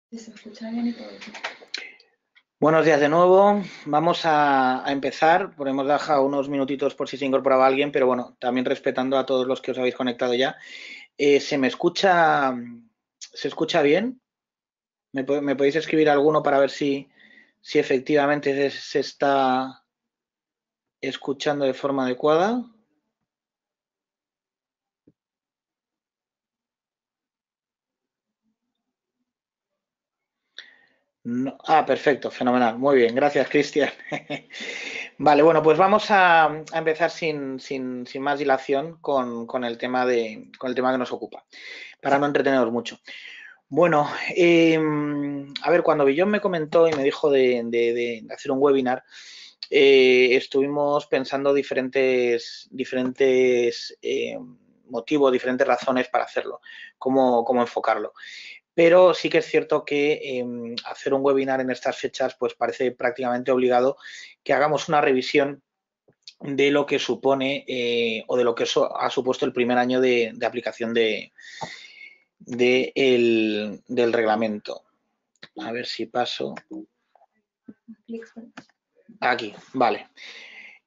Sí, se escucha bien y todo. Buenos días de nuevo. Vamos a empezar. Hemos dejado unos minutitos por si se incorporaba alguien, pero bueno, también respetando a todos los que os habéis conectado ya. ¿Se escucha bien? ¿Me podéis escribir alguno para ver si efectivamente se está escuchando de forma adecuada? Perfecto, fenomenal. Muy bien, gracias, Cristian. Vale, bueno, pues vamos a empezar sin más dilación con el tema con el tema que nos ocupa, para no entreteneros mucho. Bueno, a ver, cuando Billón me comentó y me dijo de hacer un webinar, estuvimos pensando diferentes motivos, diferentes razones para hacerlo, cómo enfocarlo. Pero sí que es cierto que hacer un webinar en estas fechas pues parece prácticamente obligado que hagamos una revisión de lo que supone o de lo que eso ha supuesto el primer año de aplicación del reglamento. A ver si paso. Aquí, vale.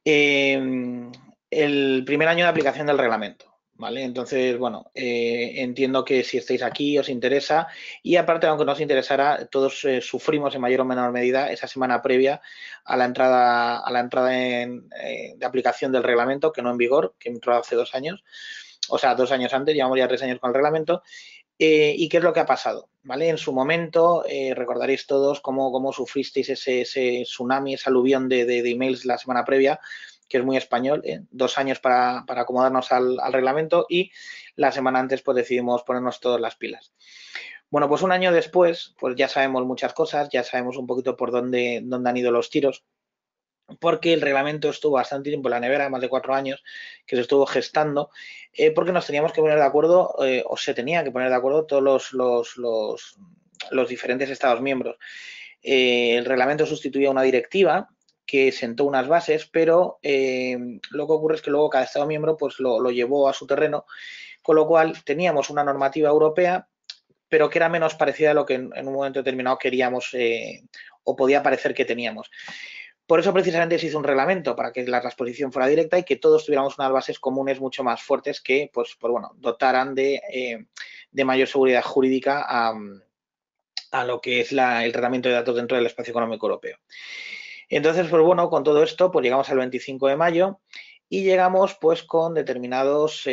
El primer año de aplicación del reglamento. ¿Vale? Entonces, bueno, entiendo que si estáis aquí os interesa y aparte, aunque no os interesara, todos sufrimos en mayor o menor medida esa semana previa a la entrada de aplicación del reglamento, que no en vigor, que entró hace 2 años, o sea, 2 años antes, llevamos ya 3 años con el reglamento. ¿Y qué es lo que ha pasado? ¿Vale? En su momento, recordaréis todos cómo sufristeis ese tsunami, esa aluvión de emails la semana previa, que es muy español, 2 años para acomodarnos al reglamento y la semana antes pues decidimos ponernos todas las pilas. Bueno, pues un año después, pues ya sabemos muchas cosas, ya sabemos un poquito por dónde han ido los tiros, porque el reglamento estuvo bastante tiempo en la nevera, más de 4 años, que se estuvo gestando, porque nos teníamos que poner de acuerdo, o se tenía que poner de acuerdo todos los diferentes Estados miembros. El reglamento sustituía una directiva que sentó unas bases, pero lo que ocurre es que luego cada Estado miembro pues lo llevó a su terreno, con lo cual teníamos una normativa europea, pero que era menos parecida a lo que en un momento determinado queríamos o podía parecer que teníamos. Por eso precisamente se hizo un reglamento para que la transposición fuera directa y que todos tuviéramos unas bases comunes mucho más fuertes que pues bueno, dotaran de mayor seguridad jurídica a lo que es el tratamiento de datos dentro del espacio económico europeo. Entonces, pues bueno, con todo esto, pues llegamos al 25 de mayo y llegamos pues con determinados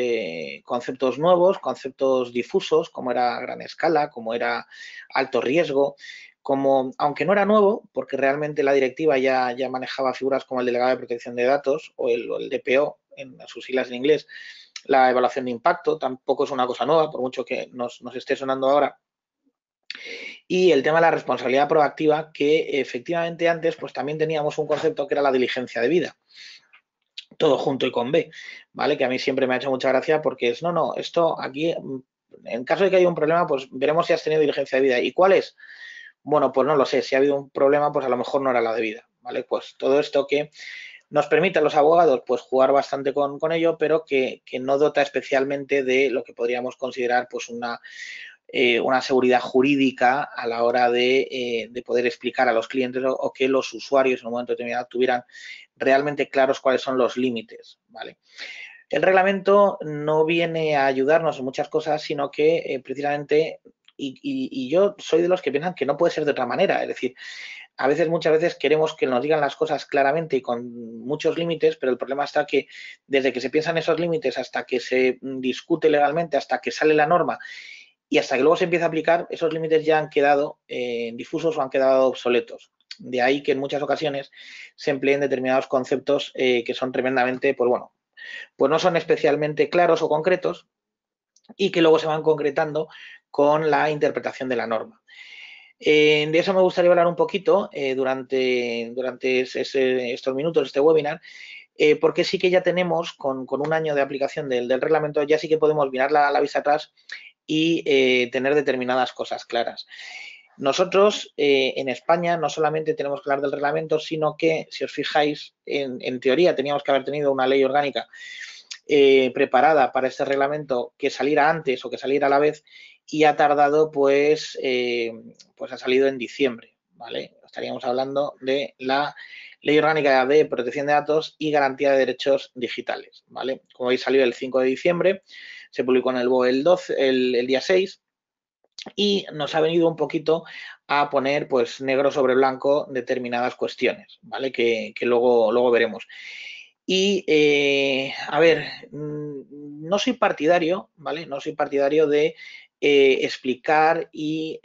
conceptos nuevos, conceptos difusos, como era gran escala, como era alto riesgo, como, aunque no era nuevo, porque realmente la directiva ya manejaba figuras como el delegado de protección de datos o el DPO, en sus siglas en inglés, la evaluación de impacto, tampoco es una cosa nueva, por mucho que nos esté sonando ahora, y el tema de la responsabilidad proactiva, que efectivamente antes pues también teníamos un concepto que era la diligencia debida, todo junto y con B, ¿vale? Que a mí siempre me ha hecho mucha gracia porque es, no, esto aquí, en caso de que haya un problema, pues veremos si has tenido diligencia debida. ¿Y cuál es? Bueno, pues no lo sé, si ha habido un problema, pues a lo mejor no era la debida, ¿vale? Pues todo esto que nos permite a los abogados pues jugar bastante con ello, pero que no dota especialmente de lo que podríamos considerar pues una seguridad jurídica a la hora de poder explicar a los clientes o que los usuarios en un momento determinado tuvieran realmente claros cuáles son los límites, ¿vale? El reglamento no viene a ayudarnos en muchas cosas, sino que precisamente, y yo soy de los que piensan que no puede ser de otra manera, es decir, muchas veces queremos que nos digan las cosas claramente y con muchos límites, pero el problema está que desde que se piensan esos límites hasta que se discute legalmente, hasta que sale la norma y hasta que luego se empieza a aplicar, esos límites ya han quedado difusos o han quedado obsoletos. De ahí que en muchas ocasiones se empleen determinados conceptos que son tremendamente, pues bueno, pues no son especialmente claros o concretos y que luego se van concretando con la interpretación de la norma. De eso me gustaría hablar un poquito durante estos minutos, este webinar, porque sí que ya tenemos, con un año de aplicación del reglamento, ya sí que podemos mirar la vista atrás y tener determinadas cosas claras. Nosotros en España no solamente tenemos que hablar del reglamento, sino que, si os fijáis, en teoría teníamos que haber tenido una ley orgánica preparada para este reglamento que saliera antes o que saliera a la vez y ha tardado, pues ha salido en diciembre, ¿vale? Estaríamos hablando de la Ley Orgánica de Protección de Datos y Garantía de Derechos Digitales, ¿vale? Como veis, salió el 5 de diciembre, se publicó en el BOE el día 6 y nos ha venido un poquito a poner, pues, negro sobre blanco determinadas cuestiones, ¿vale? Que luego veremos. Y, a ver, no soy partidario, ¿vale? No soy partidario de explicar y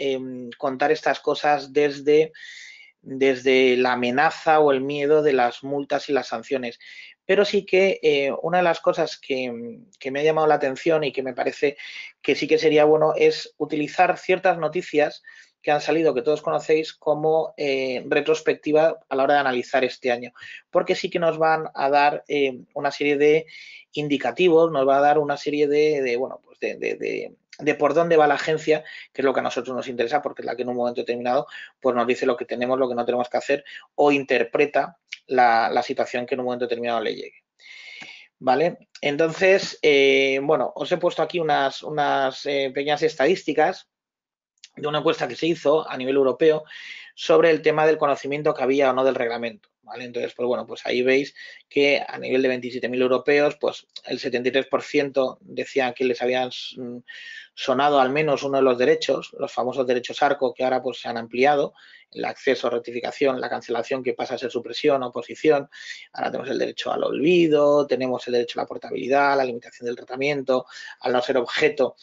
contar estas cosas desde la amenaza o el miedo de las multas y las sanciones. Pero sí que una de las cosas que me ha llamado la atención y que me parece que sí que sería bueno es utilizar ciertas noticias que han salido, que todos conocéis, como retrospectiva a la hora de analizar este año, porque sí que nos van a dar una serie de indicativos, nos va a dar una serie de por dónde va la agencia, que es lo que a nosotros nos interesa, porque es la que en un momento determinado pues nos dice lo que tenemos, lo que no tenemos que hacer, o interpreta la situación que en un momento determinado le llegue. ¿Vale? Entonces, bueno, os he puesto aquí unas pequeñas estadísticas de una encuesta que se hizo a nivel europeo sobre el tema del conocimiento que había o no del reglamento. ¿Vale? Entonces, pues bueno, pues ahí veis que a nivel de 27.000 europeos, pues el 73% decían que les habían sonado al menos uno de los derechos, los famosos derechos ARCO, que ahora pues se han ampliado, el acceso, rectificación, la cancelación, que pasa a ser supresión, oposición. Ahora tenemos el derecho al olvido, tenemos el derecho a la portabilidad, la limitación del tratamiento, al no ser objeto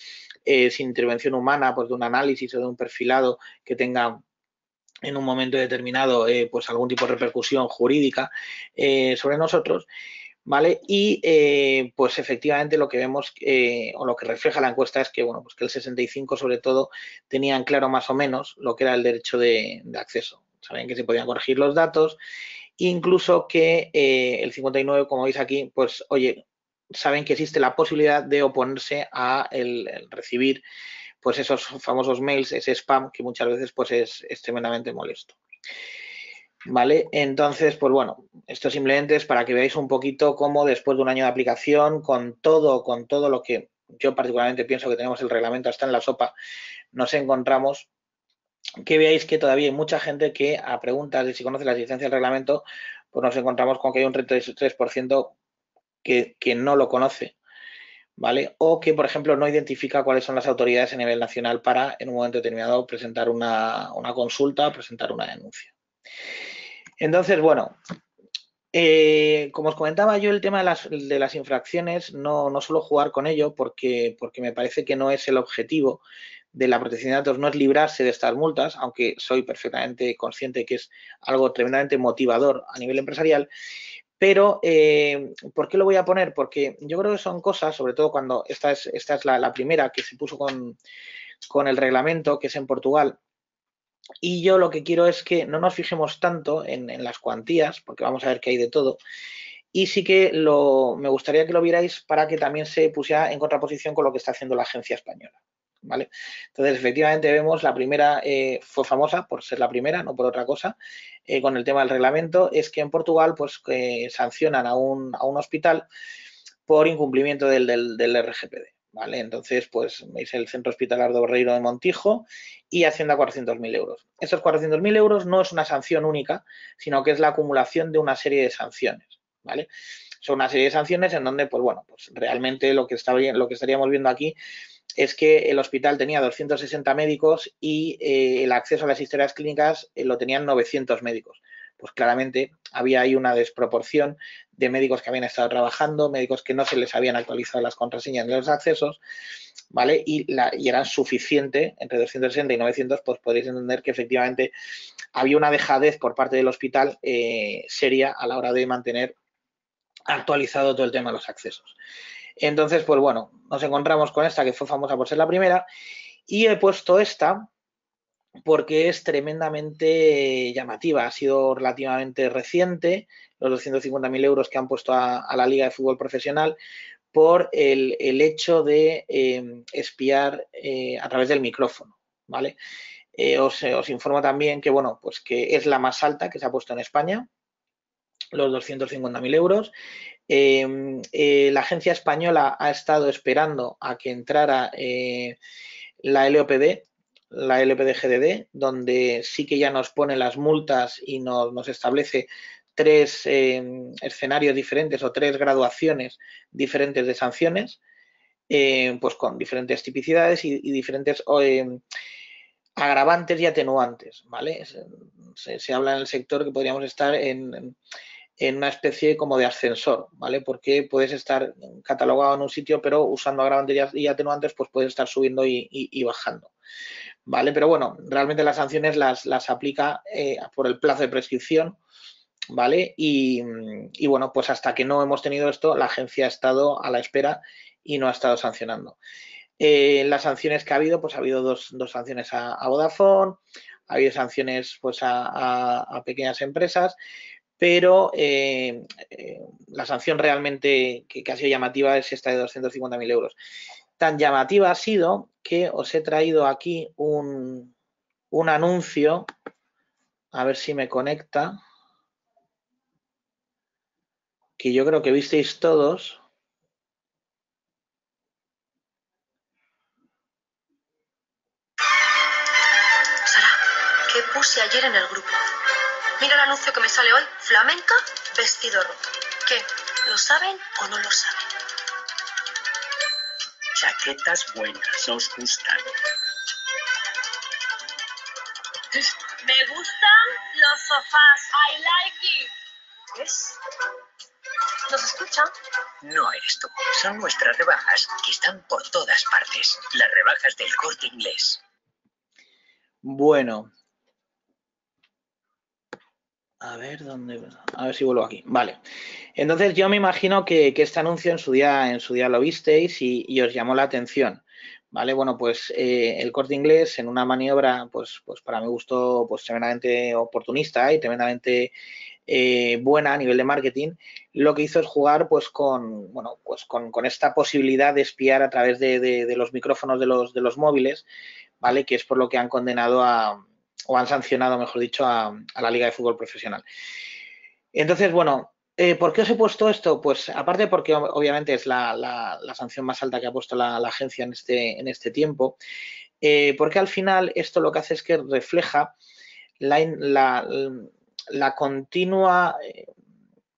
sin intervención humana, pues de un análisis o de un perfilado que tenga en un momento determinado pues algún tipo de repercusión jurídica sobre nosotros, ¿vale? Y pues efectivamente lo que vemos o lo que refleja la encuesta es que, bueno, pues que el 65 sobre todo tenían claro más o menos lo que era el derecho de acceso. Sabían que se podían corregir los datos, incluso que el 59, como veis aquí, pues oye, saben que existe la posibilidad de oponerse a el recibir pues esos famosos mails, ese spam que muchas veces pues es tremendamente molesto. ¿Vale? Entonces, pues bueno, esto simplemente es para que veáis un poquito cómo después de un año de aplicación, con todo lo que yo particularmente pienso que tenemos el reglamento hasta en la sopa, nos encontramos, que veáis que todavía hay mucha gente que a preguntas de si conoce la existencia del reglamento, pues nos encontramos con que hay un 33% que no lo conoce, ¿vale? O que, por ejemplo, no identifica cuáles son las autoridades a nivel nacional para, en un momento determinado, presentar una consulta o presentar una denuncia. Entonces, bueno, como os comentaba yo, el tema de las infracciones, no suelo jugar con ello porque me parece que no es el objetivo de la protección de datos, no es librarse de estas multas, aunque soy perfectamente consciente que es algo tremendamente motivador a nivel empresarial. Pero, ¿por qué lo voy a poner? Porque yo creo que son cosas, sobre todo cuando esta es la primera que se puso con el reglamento, que es en Portugal, y yo lo que quiero es que no nos fijemos tanto en las cuantías, porque vamos a ver que hay de todo, y sí que me gustaría que lo vierais para que también se pusiera en contraposición con lo que está haciendo la agencia española. ¿Vale? Entonces, efectivamente, vemos la primera, fue famosa por ser la primera, no por otra cosa, con el tema del reglamento, es que en Portugal pues sancionan a un hospital por incumplimiento del RGPD. ¿Vale? Entonces, pues veis el Centro Hospitalar de Barreiro de Montijo y Hacienda 400.000 euros. Estos 400.000 euros no es una sanción única, sino que es la acumulación de una serie de sanciones. ¿Vale? Son una serie de sanciones en donde, pues bueno, pues realmente lo que estaríamos viendo aquí es que el hospital tenía 260 médicos y el acceso a las historias clínicas lo tenían 900 médicos. Pues claramente había ahí una desproporción de médicos que habían estado trabajando, médicos que no se les habían actualizado las contraseñas ni los accesos, ¿vale? Y eran suficiente, entre 260 y 900, pues podéis entender que efectivamente había una dejadez por parte del hospital seria a la hora de mantener actualizado todo el tema de los accesos. Entonces, pues bueno, nos encontramos con esta que fue famosa por ser la primera y he puesto esta porque es tremendamente llamativa. Ha sido relativamente reciente, los 250.000 euros que han puesto a la Liga de Fútbol Profesional por el hecho de espiar a través del micrófono, ¿vale? Os informo también que, bueno, pues que es la más alta que se ha puesto en España, los 250.000 euros. La agencia española ha estado esperando a que entrara la LOPD, la LPD-GDD, donde sí que ya nos pone las multas y nos establece 3 escenarios diferentes o 3 graduaciones diferentes de sanciones, pues con diferentes tipicidades y diferentes agravantes y atenuantes, ¿vale? Se habla en el sector que podríamos estar en una especie como de ascensor, ¿vale? Porque puedes estar catalogado en un sitio, pero usando agravantes y atenuantes, pues puedes estar subiendo y bajando, ¿vale? Pero bueno, realmente las sanciones las aplica por el plazo de prescripción, ¿vale? Y bueno, pues hasta que no hemos tenido esto, la agencia ha estado a la espera y no ha estado sancionando. Las sanciones que ha habido, pues ha habido dos sanciones a Vodafone, ha habido sanciones pues a pequeñas empresas, pero la sanción realmente que ha sido llamativa es esta de 250.000 euros. Tan llamativa ha sido que os he traído aquí un anuncio, a ver si me conecta, que yo creo que visteis todos. Sara, ¿qué puse ayer en el grupo? Mira el anuncio que me sale hoy. Flamenca, vestido roto. ¿Qué? ¿Lo saben o no lo saben? Chaquetas buenas, os gustan. Me gustan los sofás. I like it. ¿Ves? ¿Nos escuchan? No eres tú. Son nuestras rebajas que están por todas partes. Las rebajas del Corte Inglés. Bueno. A ver si vuelvo aquí. Vale. Entonces yo me imagino que este anuncio en su día lo visteis y os llamó la atención. Vale, bueno, pues el Corte Inglés en una maniobra, pues para mi gusto, pues tremendamente oportunista y tremendamente buena a nivel de marketing, lo que hizo es jugar pues con esta posibilidad de espiar a través de los micrófonos de los móviles, ¿vale? Que es por lo que han condenado o han sancionado, mejor dicho, a la Liga de Fútbol Profesional. Entonces, bueno, ¿por qué os he puesto esto? Pues aparte porque obviamente es la sanción más alta que ha puesto la agencia en este tiempo, porque al final esto lo que hace es que refleja la continua,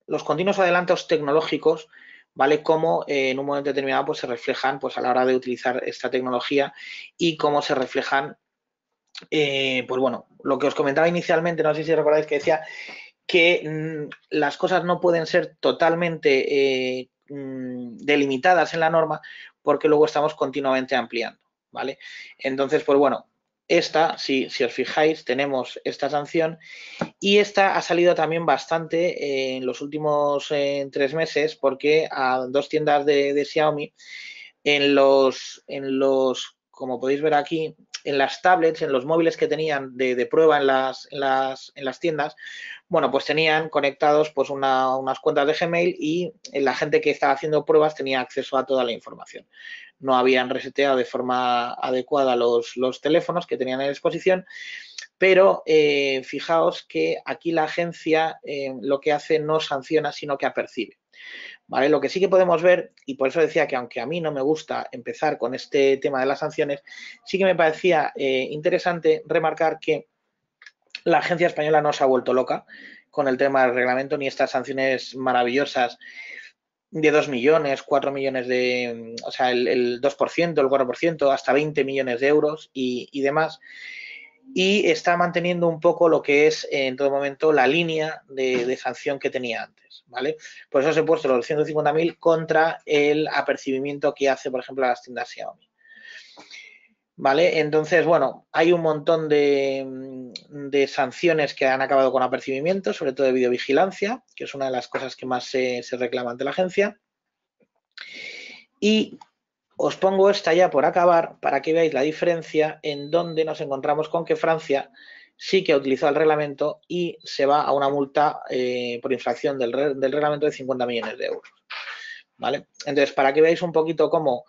los continuos adelantos tecnológicos, ¿vale? Cómo en un momento determinado pues se reflejan pues a la hora de utilizar esta tecnología y cómo se reflejan pues bueno, lo que os comentaba inicialmente, no sé si recordáis que decía que las cosas no pueden ser totalmente delimitadas en la norma porque luego estamos continuamente ampliando, ¿vale? Entonces, pues bueno, si os fijáis, tenemos esta sanción y esta ha salido también bastante en los últimos 3 meses porque a 2 tiendas de Xiaomi en los, como podéis ver aquí, en las tablets, en los móviles que tenían de prueba en las tiendas, bueno, pues tenían conectados pues unas cuentas de Gmail y la gente que estaba haciendo pruebas tenía acceso a toda la información. No habían reseteado de forma adecuada los teléfonos que tenían en exposición, pero fijaos que aquí la agencia lo que hace no sanciona, sino que apercibe. ¿Vale? Lo que sí que podemos ver, y por eso decía que aunque a mí no me gusta empezar con este tema de las sanciones, sí que me parecía interesante remarcar que la agencia española no se ha vuelto loca con el tema del reglamento ni estas sanciones maravillosas de 2 millones, 4 millones o sea, el 2%, el 4%, hasta 20 millones de euros y demás. Y está manteniendo un poco lo que es en todo momento la línea de sanción que tenía antes, ¿vale? Por eso os he puesto los 150.000 contra el apercibimiento que hace, por ejemplo, a las tiendas Xiaomi. ¿Vale? Entonces, bueno, hay un montón de sanciones que han acabado con apercibimiento, sobre todo de videovigilancia, que es una de las cosas que más se reclama ante la agencia. Y os pongo esta ya por acabar para que veáis la diferencia en donde nos encontramos con que Francia sí que ha utilizado el reglamento y se va a una multa por infracción del reglamento de 50 millones de euros. ¿Vale? Entonces, para que veáis un poquito cómo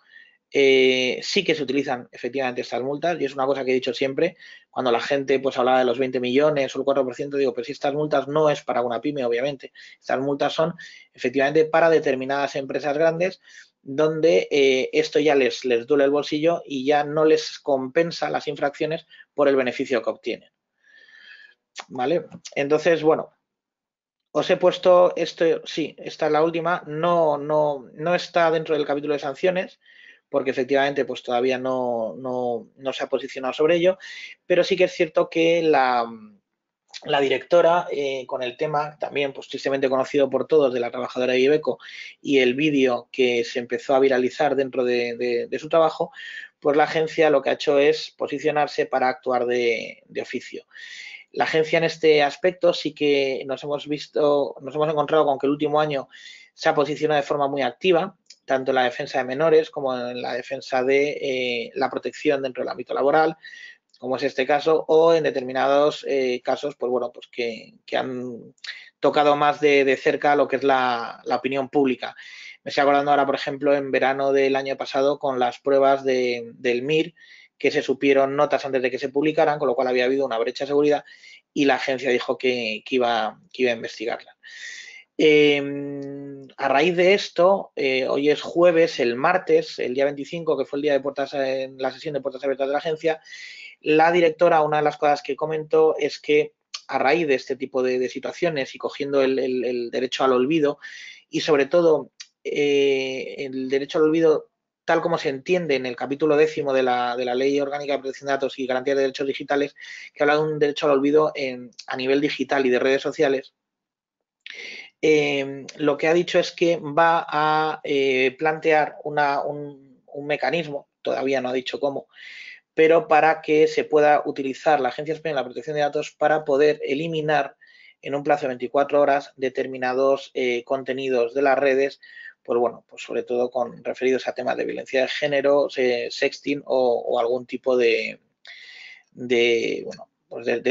sí que se utilizan efectivamente estas multas y es una cosa que he dicho siempre, cuando la gente pues hablaba de los 20 millones o el 4%, digo, pero si estas multas no es para una pyme, obviamente, estas multas son efectivamente para determinadas empresas grandes donde esto ya les duele el bolsillo y ya no les compensa las infracciones por el beneficio que obtienen. ¿Vale? Entonces, bueno, os he puesto esto, sí, esta es la última, no está dentro del capítulo de sanciones, porque efectivamente pues todavía no se ha posicionado sobre ello, pero sí que es cierto que la directora, con el tema también pues tristemente conocido por todos de la trabajadora de Iveco y el vídeo que se empezó a viralizar dentro de su trabajo, pues la agencia lo que ha hecho es posicionarse para actuar de oficio. La agencia en este aspecto sí que nos hemos encontrado con que el último año se ha posicionado de forma muy activa, tanto en la defensa de menores como en la defensa de la protección dentro del ámbito laboral, como es este caso, o en determinados casos, pues bueno, pues que han tocado más de cerca lo que es la opinión pública. Me estoy acordando ahora, por ejemplo, en verano del año pasado con las pruebas del MIR, que se supieron notas antes de que se publicaran, con lo cual había habido una brecha de seguridad y la agencia dijo que iba a investigarla. A raíz de esto, hoy es jueves, el martes, el día 25, que fue el día de la sesión de puertas abiertas de la agencia, la directora, una de las cosas que comentó es que a raíz de este tipo de situaciones y cogiendo el derecho al olvido y sobre todo el derecho al olvido tal como se entiende en el capítulo 10 de la Ley Orgánica de Protección de Datos y Garantía de Derechos Digitales, que habla de un derecho al olvido a nivel digital y de redes sociales, lo que ha dicho es que va a plantear un mecanismo, todavía no ha dicho cómo, pero para que se pueda utilizar la Agencia Española de Protección de Datos para poder eliminar en un plazo de 24 horas determinados contenidos de las redes, pues bueno, pues sobre todo referidos a temas de violencia de género, sexting o algún tipo de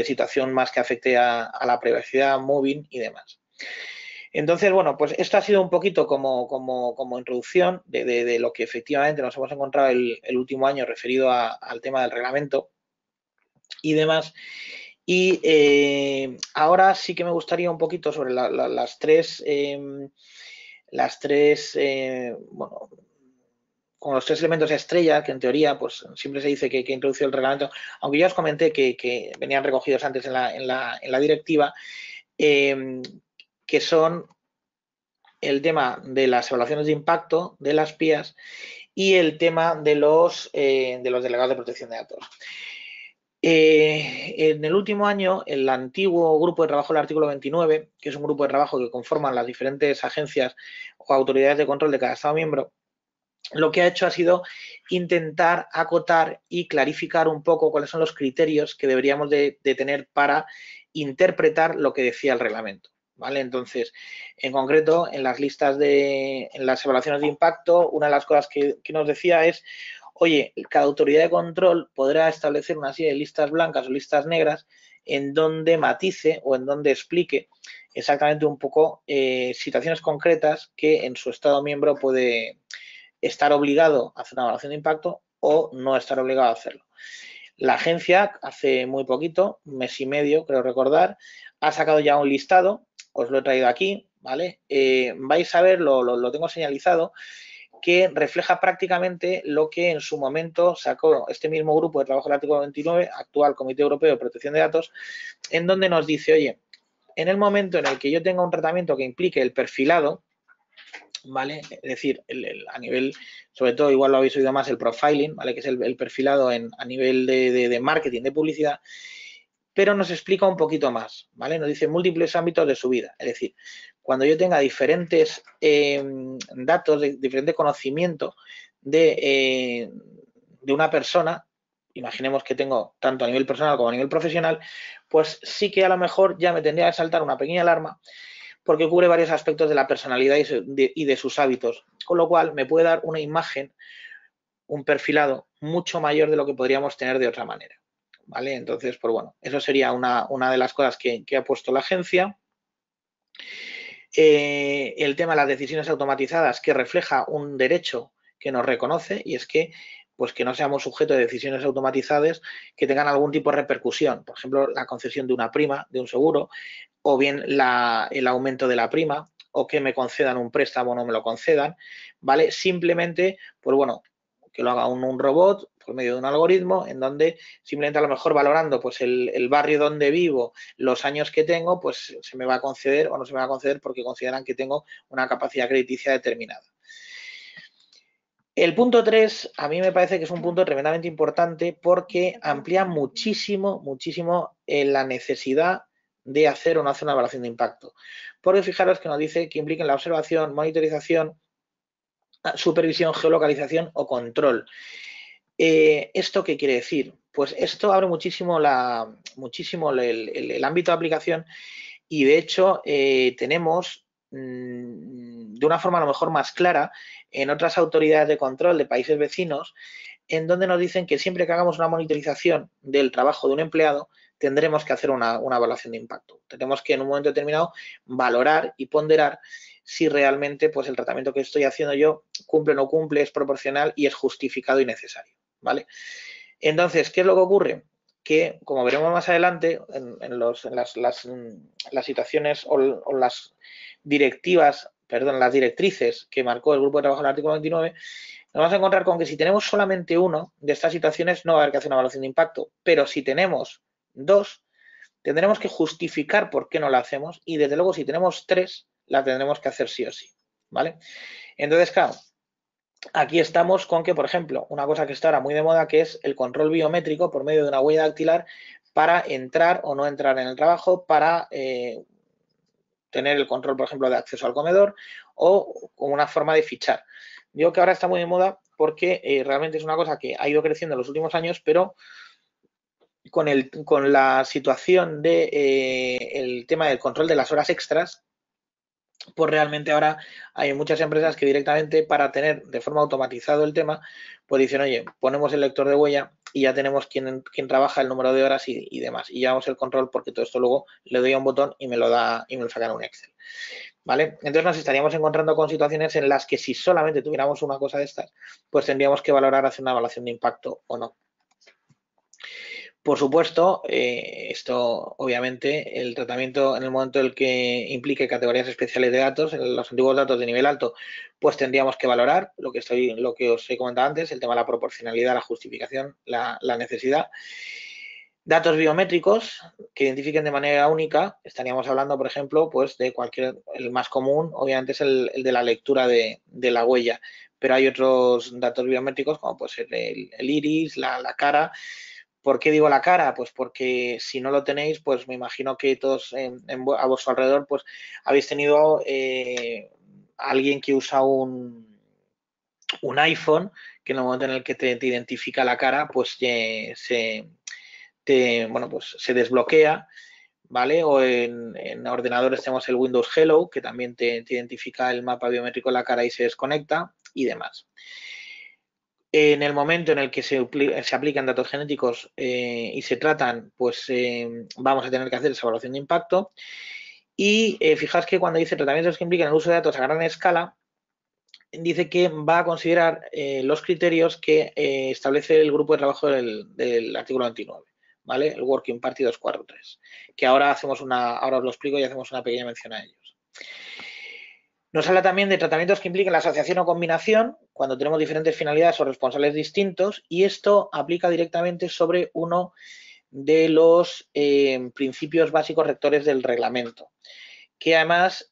situación más que afecte a la privacidad, moving y demás. Entonces, bueno, pues esto ha sido un poquito como introducción de lo que efectivamente nos hemos encontrado el último año referido al tema del reglamento y demás. Y ahora sí que me gustaría un poquito sobre las tres, bueno, con los tres elementos estrella, que en teoría pues siempre se dice que introdució el reglamento, aunque ya os comenté que venían recogidos antes en la directiva, que son el tema de las evaluaciones de impacto de las PIAs y el tema de los delegados de protección de datos. En el último año, el antiguo grupo de trabajo del artículo 29, que es un grupo de trabajo que conforman las diferentes agencias o autoridades de control de cada Estado miembro, lo que ha hecho ha sido intentar acotar y clarificar un poco cuáles son los criterios que deberíamos de tener para interpretar lo que decía el reglamento. ¿Vale? Entonces, en concreto, en las evaluaciones de impacto, una de las cosas que nos decía es, oye, cada autoridad de control podrá establecer una serie de listas blancas o listas negras en donde matice o en donde explique exactamente un poco situaciones concretas que en su Estado miembro puede estar obligado a hacer una evaluación de impacto o no estar obligado a hacerlo. La agencia, hace muy poquito, un mes y medio, creo recordar, ha sacado ya un listado, os lo he traído aquí, ¿vale? Vais a ver, lo tengo señalizado, que refleja prácticamente lo que en su momento sacó este mismo grupo de trabajo del artículo 29, actual Comité Europeo de Protección de Datos, en donde nos dice, oye, en el momento en el que yo tenga un tratamiento que implique el perfilado, ¿vale? Es decir, a nivel, sobre todo, igual lo habéis oído más, el profiling, ¿vale? Que es el perfilado a nivel de marketing, de publicidad, pero nos explica un poquito más, ¿vale? Nos dice múltiples ámbitos de su vida. Es decir, cuando yo tenga diferentes datos, diferente conocimiento de una persona, imaginemos que tengo tanto a nivel personal como a nivel profesional, pues sí que a lo mejor ya me tendría que saltar una pequeña alarma porque cubre varios aspectos de la personalidad y de sus hábitos, con lo cual me puede dar una imagen, un perfilado mucho mayor de lo que podríamos tener de otra manera, ¿vale? Entonces, pues bueno, eso sería una de las cosas que ha puesto la agencia. El tema de las decisiones automatizadas, que refleja un derecho que nos reconoce, y es que pues que no seamos sujetos de decisiones automatizadas que tengan algún tipo de repercusión, por ejemplo, la concesión de una prima, de un seguro, o bien el aumento de la prima, o que me concedan un préstamo o no me lo concedan, ¿vale? Simplemente, pues bueno, que lo haga un robot por medio de un algoritmo en donde simplemente a lo mejor valorando pues el barrio donde vivo, los años que tengo, pues se me va a conceder o no se me va a conceder porque consideran que tengo una capacidad crediticia determinada. El punto 3 a mí me parece que es un punto tremendamente importante porque amplía muchísimo, muchísimo la necesidad de hacer o no hacer una evaluación de impacto. Porque fijaros que nos dice que impliquen la observación, monitorización, supervisión, geolocalización o control. ¿Esto qué quiere decir? Pues esto abre muchísimo, el ámbito de aplicación y de hecho tenemos de una forma a lo mejor más clara en otras autoridades de control de países vecinos en donde nos dicen que siempre que hagamos una monitorización del trabajo de un empleado tendremos que hacer una evaluación de impacto. Tenemos que en un momento determinado valorar y ponderar si realmente pues, el tratamiento que estoy haciendo yo cumple o no cumple, es proporcional y es justificado y necesario, ¿vale? Entonces, ¿qué es lo que ocurre? Que, como veremos más adelante, en las situaciones o las directivas, perdón, las directrices que marcó el grupo de trabajo en el artículo 29, nos vamos a encontrar con que si tenemos solamente uno de estas situaciones no va a haber que hacer una evaluación de impacto, pero si tenemos dos, tendremos que justificar por qué no la hacemos y desde luego si tenemos tres, la tendremos que hacer sí o sí, ¿vale? Entonces, claro, aquí estamos con que, por ejemplo, una cosa que está ahora muy de moda que es el control biométrico por medio de una huella dactilar para entrar o no entrar en el trabajo, para tener el control, por ejemplo, de acceso al comedor o como una forma de fichar. Digo que ahora está muy de moda porque realmente es una cosa que ha ido creciendo en los últimos años, pero con la situación de el tema del control de las horas extras, pues realmente ahora hay muchas empresas que directamente para tener de forma automatizado el tema, pues dicen, oye, ponemos el lector de huella y ya tenemos quién trabaja, el número de horas y demás. Y llevamos el control porque todo esto luego le doy a un botón y me lo da y me lo saca en un Excel. ¿Vale? Entonces nos estaríamos encontrando con situaciones en las que si solamente tuviéramos una cosa de estas, pues tendríamos que valorar hacer una evaluación de impacto o no. Por supuesto, esto obviamente el tratamiento en el momento en el que implique categorías especiales de datos, en los antiguos datos de nivel alto, pues tendríamos que valorar lo que os he comentado antes, el tema de la proporcionalidad, la justificación, la necesidad. Datos biométricos que identifiquen de manera única, estaríamos hablando, por ejemplo, pues de el más común, obviamente es el de la lectura de la huella, pero hay otros datos biométricos como puede ser el iris, la cara. ¿Por qué digo la cara? Pues porque si no lo tenéis, pues me imagino que todos a vuestro alrededor pues habéis tenido alguien que usa un iPhone que en el momento en el que te identifica la cara, pues se desbloquea, ¿vale? O en ordenadores tenemos el Windows Hello, que también te identifica el mapa biométrico de la cara y se desconecta y demás. En el momento en el que se aplican datos genéticos y se tratan, pues vamos a tener que hacer esa evaluación de impacto. Y fijaos que cuando dice tratamientos que implican el uso de datos a gran escala, dice que va a considerar los criterios que establece el grupo de trabajo del artículo 29, ¿vale? El Working Party 243, que ahora ahora os lo explico y hacemos una pequeña mención a ellos. Nos habla también de tratamientos que impliquen la asociación o combinación, cuando tenemos diferentes finalidades o responsables distintos, y esto aplica directamente sobre uno de los principios básicos rectores del reglamento, que además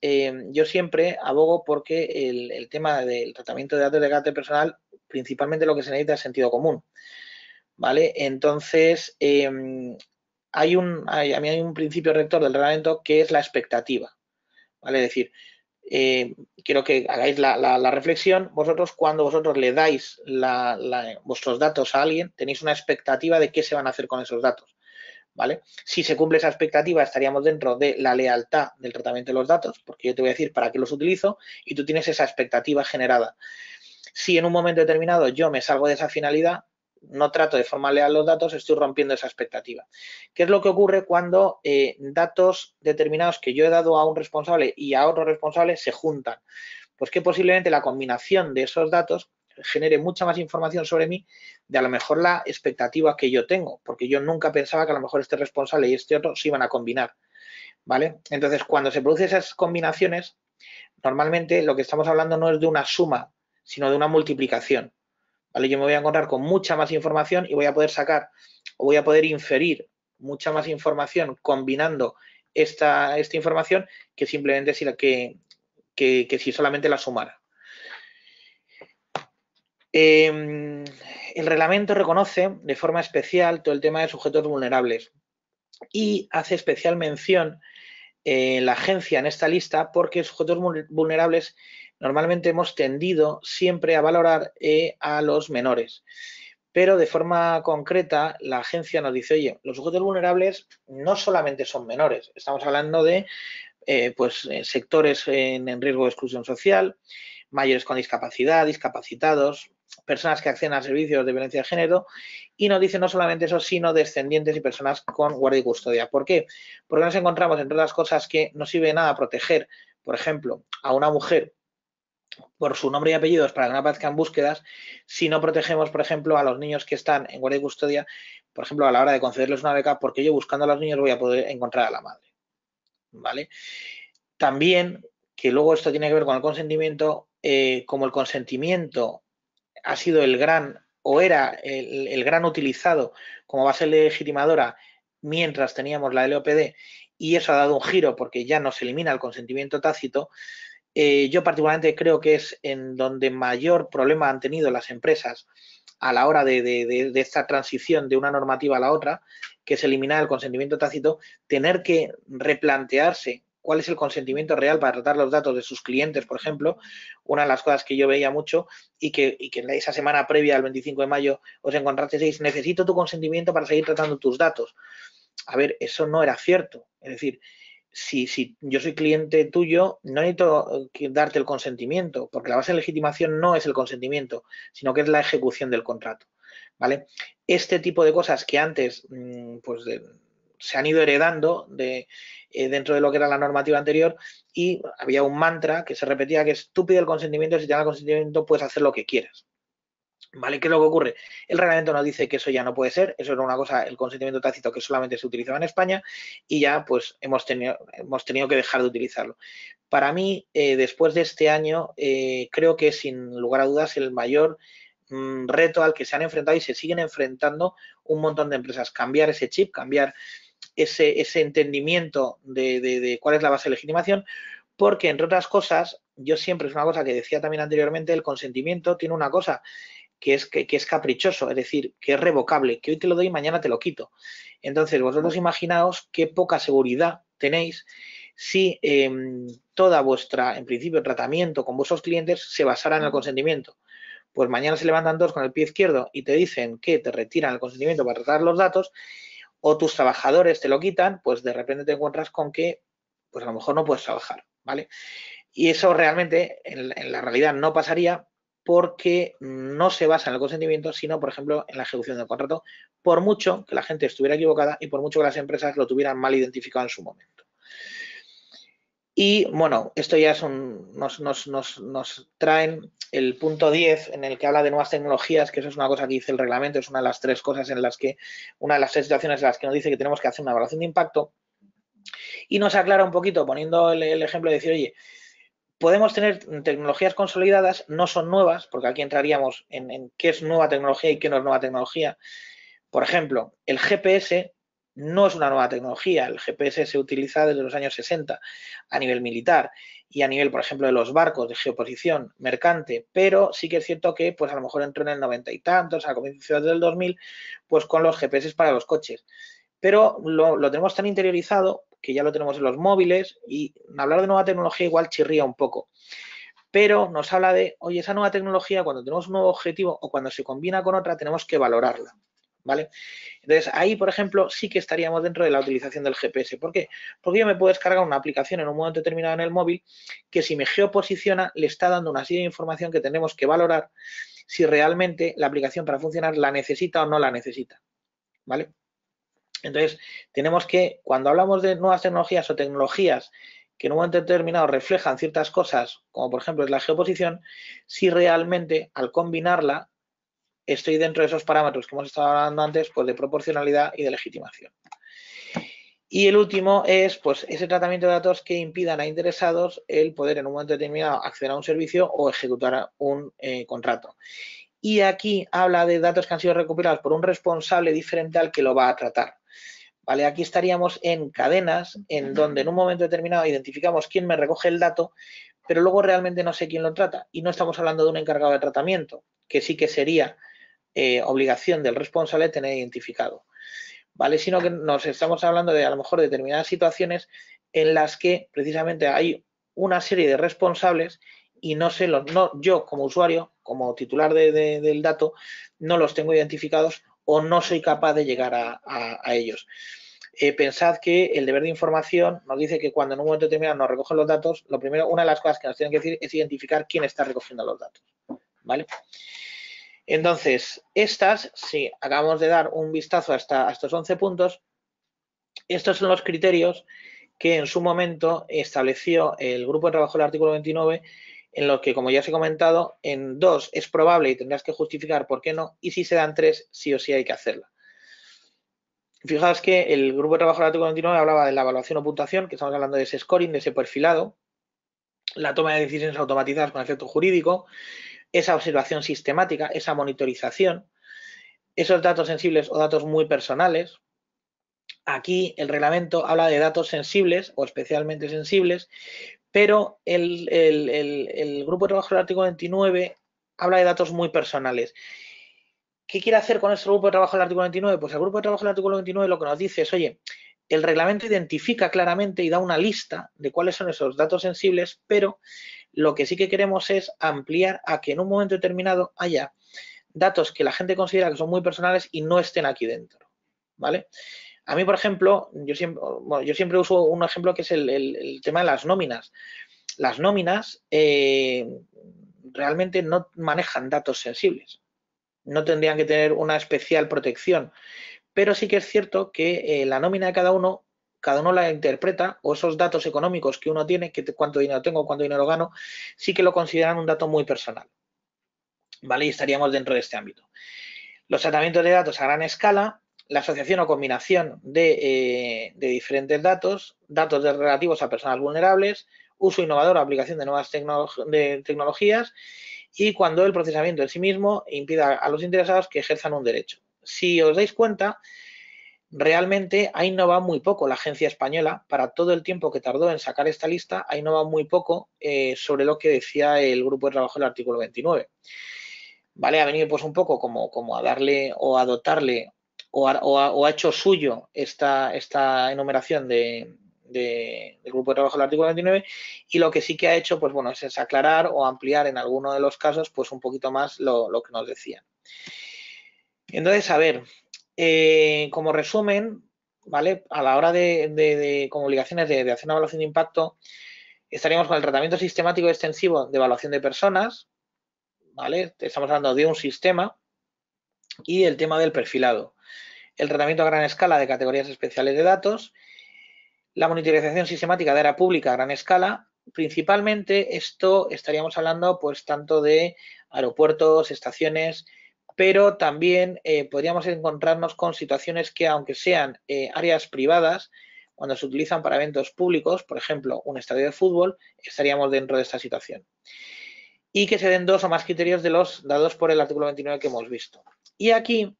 yo siempre abogo porque el tema del tratamiento de datos de carácter personal, principalmente lo que se necesita es sentido común, ¿vale? Entonces, a mí hay un principio rector del reglamento que es la expectativa, ¿vale? Es decir, quiero que hagáis la reflexión. Vosotros, cuando vosotros le dais vuestros datos a alguien, tenéis una expectativa de qué se van a hacer con esos datos, ¿vale? Si se cumple esa expectativa, estaríamos dentro de la lealtad del tratamiento de los datos, porque yo te voy a decir para qué los utilizo y tú tienes esa expectativa generada. Si en un momento determinado yo me salgo de esa finalidad, no trato de forma leal los datos, estoy rompiendo esa expectativa. ¿Qué es lo que ocurre cuando datos determinados que yo he dado a un responsable y a otro responsable se juntan? Pues que posiblemente la combinación de esos datos genere mucha más información sobre mí de a lo mejor la expectativa que yo tengo, porque yo nunca pensaba que a lo mejor este responsable y este otro se iban a combinar, ¿vale? Entonces, cuando se producen esas combinaciones, normalmente lo que estamos hablando no es de una suma, sino de una multiplicación. ¿Vale? Yo me voy a encontrar con mucha más información y voy a poder sacar o voy a poder inferir mucha más información combinando esta información que simplemente si solamente la sumara. El reglamento reconoce de forma especial todo el tema de sujetos vulnerables y hace especial mención la agencia en esta lista porque sujetos vulnerables normalmente hemos tendido siempre a valorar a los menores. Pero de forma concreta, la agencia nos dice, oye, los sujetos vulnerables no solamente son menores, estamos hablando de sectores en riesgo de exclusión social, mayores con discapacidad, discapacitados, personas que acceden a servicios de violencia de género y nos dice no solamente eso, sino descendientes y personas con guardia y custodia. ¿Por qué? Porque nos encontramos, entre otras cosas, que no sirve de nada proteger, por ejemplo, a una mujer por su nombre y apellidos para que no aparezcan búsquedas, si no protegemos, por ejemplo, a los niños que están en guardia y custodia, por ejemplo, a la hora de concederles una beca, porque yo buscando a los niños voy a poder encontrar a la madre. ¿Vale? También, que luego esto tiene que ver con el consentimiento, como el consentimiento ha sido el gran, o era el gran utilizado como base legitimadora mientras teníamos la LOPD, y eso ha dado un giro porque ya no se elimina el consentimiento tácito, yo particularmente creo que es en donde mayor problema han tenido las empresas a la hora de esta transición de una normativa a la otra, que es eliminar el consentimiento tácito, tener que replantearse cuál es el consentimiento real para tratar los datos de sus clientes, por ejemplo, una de las cosas que yo veía mucho y que en esa semana previa al 25 de mayo os encontrasteis, necesito tu consentimiento para seguir tratando tus datos. A ver, eso no era cierto. Es decir, si yo soy cliente tuyo, no necesito darte el consentimiento, porque la base de legitimación no es el consentimiento, sino que es la ejecución del contrato. ¿Vale? Este tipo de cosas que antes se han ido heredando dentro de lo que era la normativa anterior y había un mantra que se repetía que es tú pide el consentimiento, si te dan el consentimiento puedes hacer lo que quieras. ¿Vale? ¿Qué es lo que ocurre? El reglamento nos dice que eso ya no puede ser, eso era una cosa, el consentimiento tácito que solamente se utilizaba en España y ya pues hemos tenido que dejar de utilizarlo. Para mí, después de este año, creo que sin lugar a dudas el mayor reto al que se han enfrentado y se siguen enfrentando un montón de empresas. Cambiar ese chip, cambiar ese entendimiento de cuál es la base de legitimación, porque entre otras cosas, yo siempre, es una cosa que decía también anteriormente, el consentimiento tiene una cosa que es caprichoso, es decir, que es revocable, que hoy te lo doy y mañana te lo quito. Entonces, vosotros imaginaos qué poca seguridad tenéis si toda vuestra, en principio, tratamiento con vuestros clientes se basara en el consentimiento. Pues mañana se levantan dos con el pie izquierdo y te dicen que te retiran el consentimiento para tratar los datos, o tus trabajadores te lo quitan, pues de repente te encuentras con que, pues a lo mejor no puedes trabajar, ¿vale? Y eso realmente en la realidad no pasaría porque no se basa en el consentimiento, sino, por ejemplo, en la ejecución del contrato, por mucho que la gente estuviera equivocada y por mucho que las empresas lo tuvieran mal identificado en su momento. Y, bueno, esto ya es nos traen el punto 10 en el que habla de nuevas tecnologías, que eso es una cosa que dice el reglamento, es una de las tres cosas en las que, una de las tres situaciones en las que nos dice que tenemos que hacer una evaluación de impacto y nos aclara un poquito poniendo el ejemplo de decir, oye, podemos tener tecnologías consolidadas, no son nuevas, porque aquí entraríamos en qué es nueva tecnología y qué no es nueva tecnología. Por ejemplo, el GPS no es una nueva tecnología. El GPS se utiliza desde los años 60 a nivel militar y a nivel, por ejemplo, de los barcos de geoposición mercante, pero sí que es cierto que pues a lo mejor entró en el 90 y tantos, a comienzos del 2000, pues con los GPS para los coches. Pero lo tenemos tan interiorizado que ya lo tenemos en los móviles y hablar de nueva tecnología igual chirría un poco. Pero nos habla de, oye, esa nueva tecnología, cuando tenemos un nuevo objetivo o cuando se combina con otra, tenemos que valorarla, ¿vale? Entonces, ahí, por ejemplo, sí que estaríamos dentro de la utilización del GPS. ¿Por qué? Porque yo me puedo descargar una aplicación en un momento determinado en el móvil que si me geoposiciona le está dando una serie de información que tenemos que valorar si realmente la aplicación para funcionar la necesita o no la necesita, ¿vale? Entonces, tenemos que, cuando hablamos de nuevas tecnologías o tecnologías que en un momento determinado reflejan ciertas cosas, como por ejemplo es la geoposición, si realmente al combinarla estoy dentro de esos parámetros que hemos estado hablando antes, pues de proporcionalidad y de legitimación. Y el último es pues, ese tratamiento de datos que impidan a interesados el poder en un momento determinado acceder a un servicio o ejecutar un contrato. Y aquí habla de datos que han sido recopilados por un responsable diferente al que lo va a tratar. ¿Vale? Aquí estaríamos en cadenas en donde en un momento determinado identificamos quién me recoge el dato, pero luego realmente no sé quién lo trata. Y no estamos hablando de un encargado de tratamiento, que sí que sería obligación del responsable tener identificado. ¿Vale? Sino que nos estamos hablando de a lo mejor determinadas situaciones en las que precisamente hay una serie de responsables y no sé, yo como usuario, como titular del dato, no los tengo identificados o no soy capaz de llegar a ellos. Pensad que el deber de información nos dice que cuando en un momento determinado nos recogen los datos, lo primero, una de las cosas que nos tienen que decir es identificar quién está recogiendo los datos. ¿Vale? Entonces, si acabamos de dar un vistazo a estos 11 puntos, estos son los criterios que en su momento estableció el grupo de trabajo del artículo 29, en los que, como ya os he comentado, en 2 es probable y tendrás que justificar por qué no, y si se dan 3, sí o sí hay que hacerla. Fijaos que el grupo de trabajo del artículo 29 hablaba de la evaluación o puntuación, que estamos hablando de ese scoring, de ese perfilado, la toma de decisiones automatizadas con efecto jurídico, esa observación sistemática, esa monitorización, esos datos sensibles o datos muy personales. Aquí el reglamento habla de datos sensibles o especialmente sensibles, pero el grupo de trabajo del artículo 29 habla de datos muy personales. ¿Qué quiere hacer con este grupo de trabajo del artículo 29? Pues el grupo de trabajo del artículo 29 lo que nos dice es, oye, el reglamento identifica claramente y da una lista de cuáles son esos datos sensibles, pero lo que sí que queremos es ampliar a que en un momento determinado haya datos que la gente considera que son muy personales y no estén aquí dentro, ¿vale? A mí, por ejemplo, yo siempre uso un ejemplo que es el tema de las nóminas. Las nóminas realmente no manejan datos sensibles. No tendrían que tener una especial protección. Pero sí que es cierto que la nómina de cada uno la interpreta, o esos datos económicos que uno tiene, que cuánto dinero tengo, cuánto dinero gano, sí que lo consideran un dato muy personal. ¿Vale? Y estaríamos dentro de este ámbito. Los tratamientos de datos a gran escala, la asociación o combinación de diferentes datos relativos a personas vulnerables, uso innovador o aplicación de nuevas tecnologías y cuando el procesamiento en sí mismo impida a los interesados que ejerzan un derecho. Si os dais cuenta, realmente ha innovado muy poco la agencia española para todo el tiempo que tardó en sacar esta lista, ha innovado muy poco sobre lo que decía el grupo de trabajo del artículo 29. ¿Vale? Ha venido pues un poco como a darle o a dotarle o ha hecho suyo esta enumeración del grupo de trabajo del artículo 29 y lo que sí que ha hecho pues bueno es aclarar o ampliar en alguno de los casos pues un poquito más lo que nos decían. Entonces, a ver, como resumen, ¿vale? A la hora como obligaciones de hacer una evaluación de impacto, estaríamos con el tratamiento sistemático y extensivo de evaluación de personas, ¿vale? Estamos hablando de un sistema y el tema del perfilado. El tratamiento a gran escala de categorías especiales de datos, la monitorización sistemática de área pública a gran escala, principalmente esto estaríamos hablando pues tanto de aeropuertos, estaciones, pero también podríamos encontrarnos con situaciones que aunque sean áreas privadas, cuando se utilizan para eventos públicos, por ejemplo, un estadio de fútbol, estaríamos dentro de esta situación. Y que se den 2 o más criterios de los dados por el artículo 29 que hemos visto. Y aquí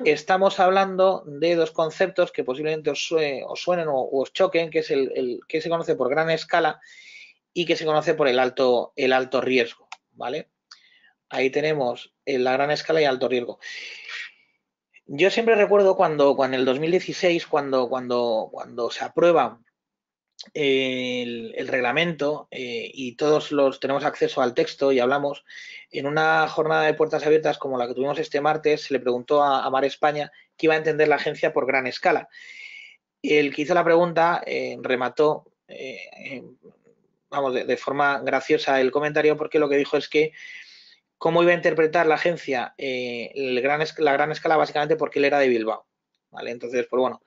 estamos hablando de 2 conceptos que posiblemente os suenen o os choquen, que es el que se conoce por gran escala y que se conoce por el alto riesgo, ¿vale? Ahí tenemos la gran escala y alto riesgo. Yo siempre recuerdo cuando en el 2016, cuando se aprueba el reglamento y todos tenemos acceso al texto y hablamos, en una jornada de puertas abiertas como la que tuvimos este martes, se le preguntó a Mar España qué iba a entender la agencia por gran escala. El que hizo la pregunta remató, vamos, de forma graciosa el comentario, porque lo que dijo es que cómo iba a interpretar la agencia la gran escala básicamente porque él era de Bilbao. ¿Vale? Entonces, pues bueno,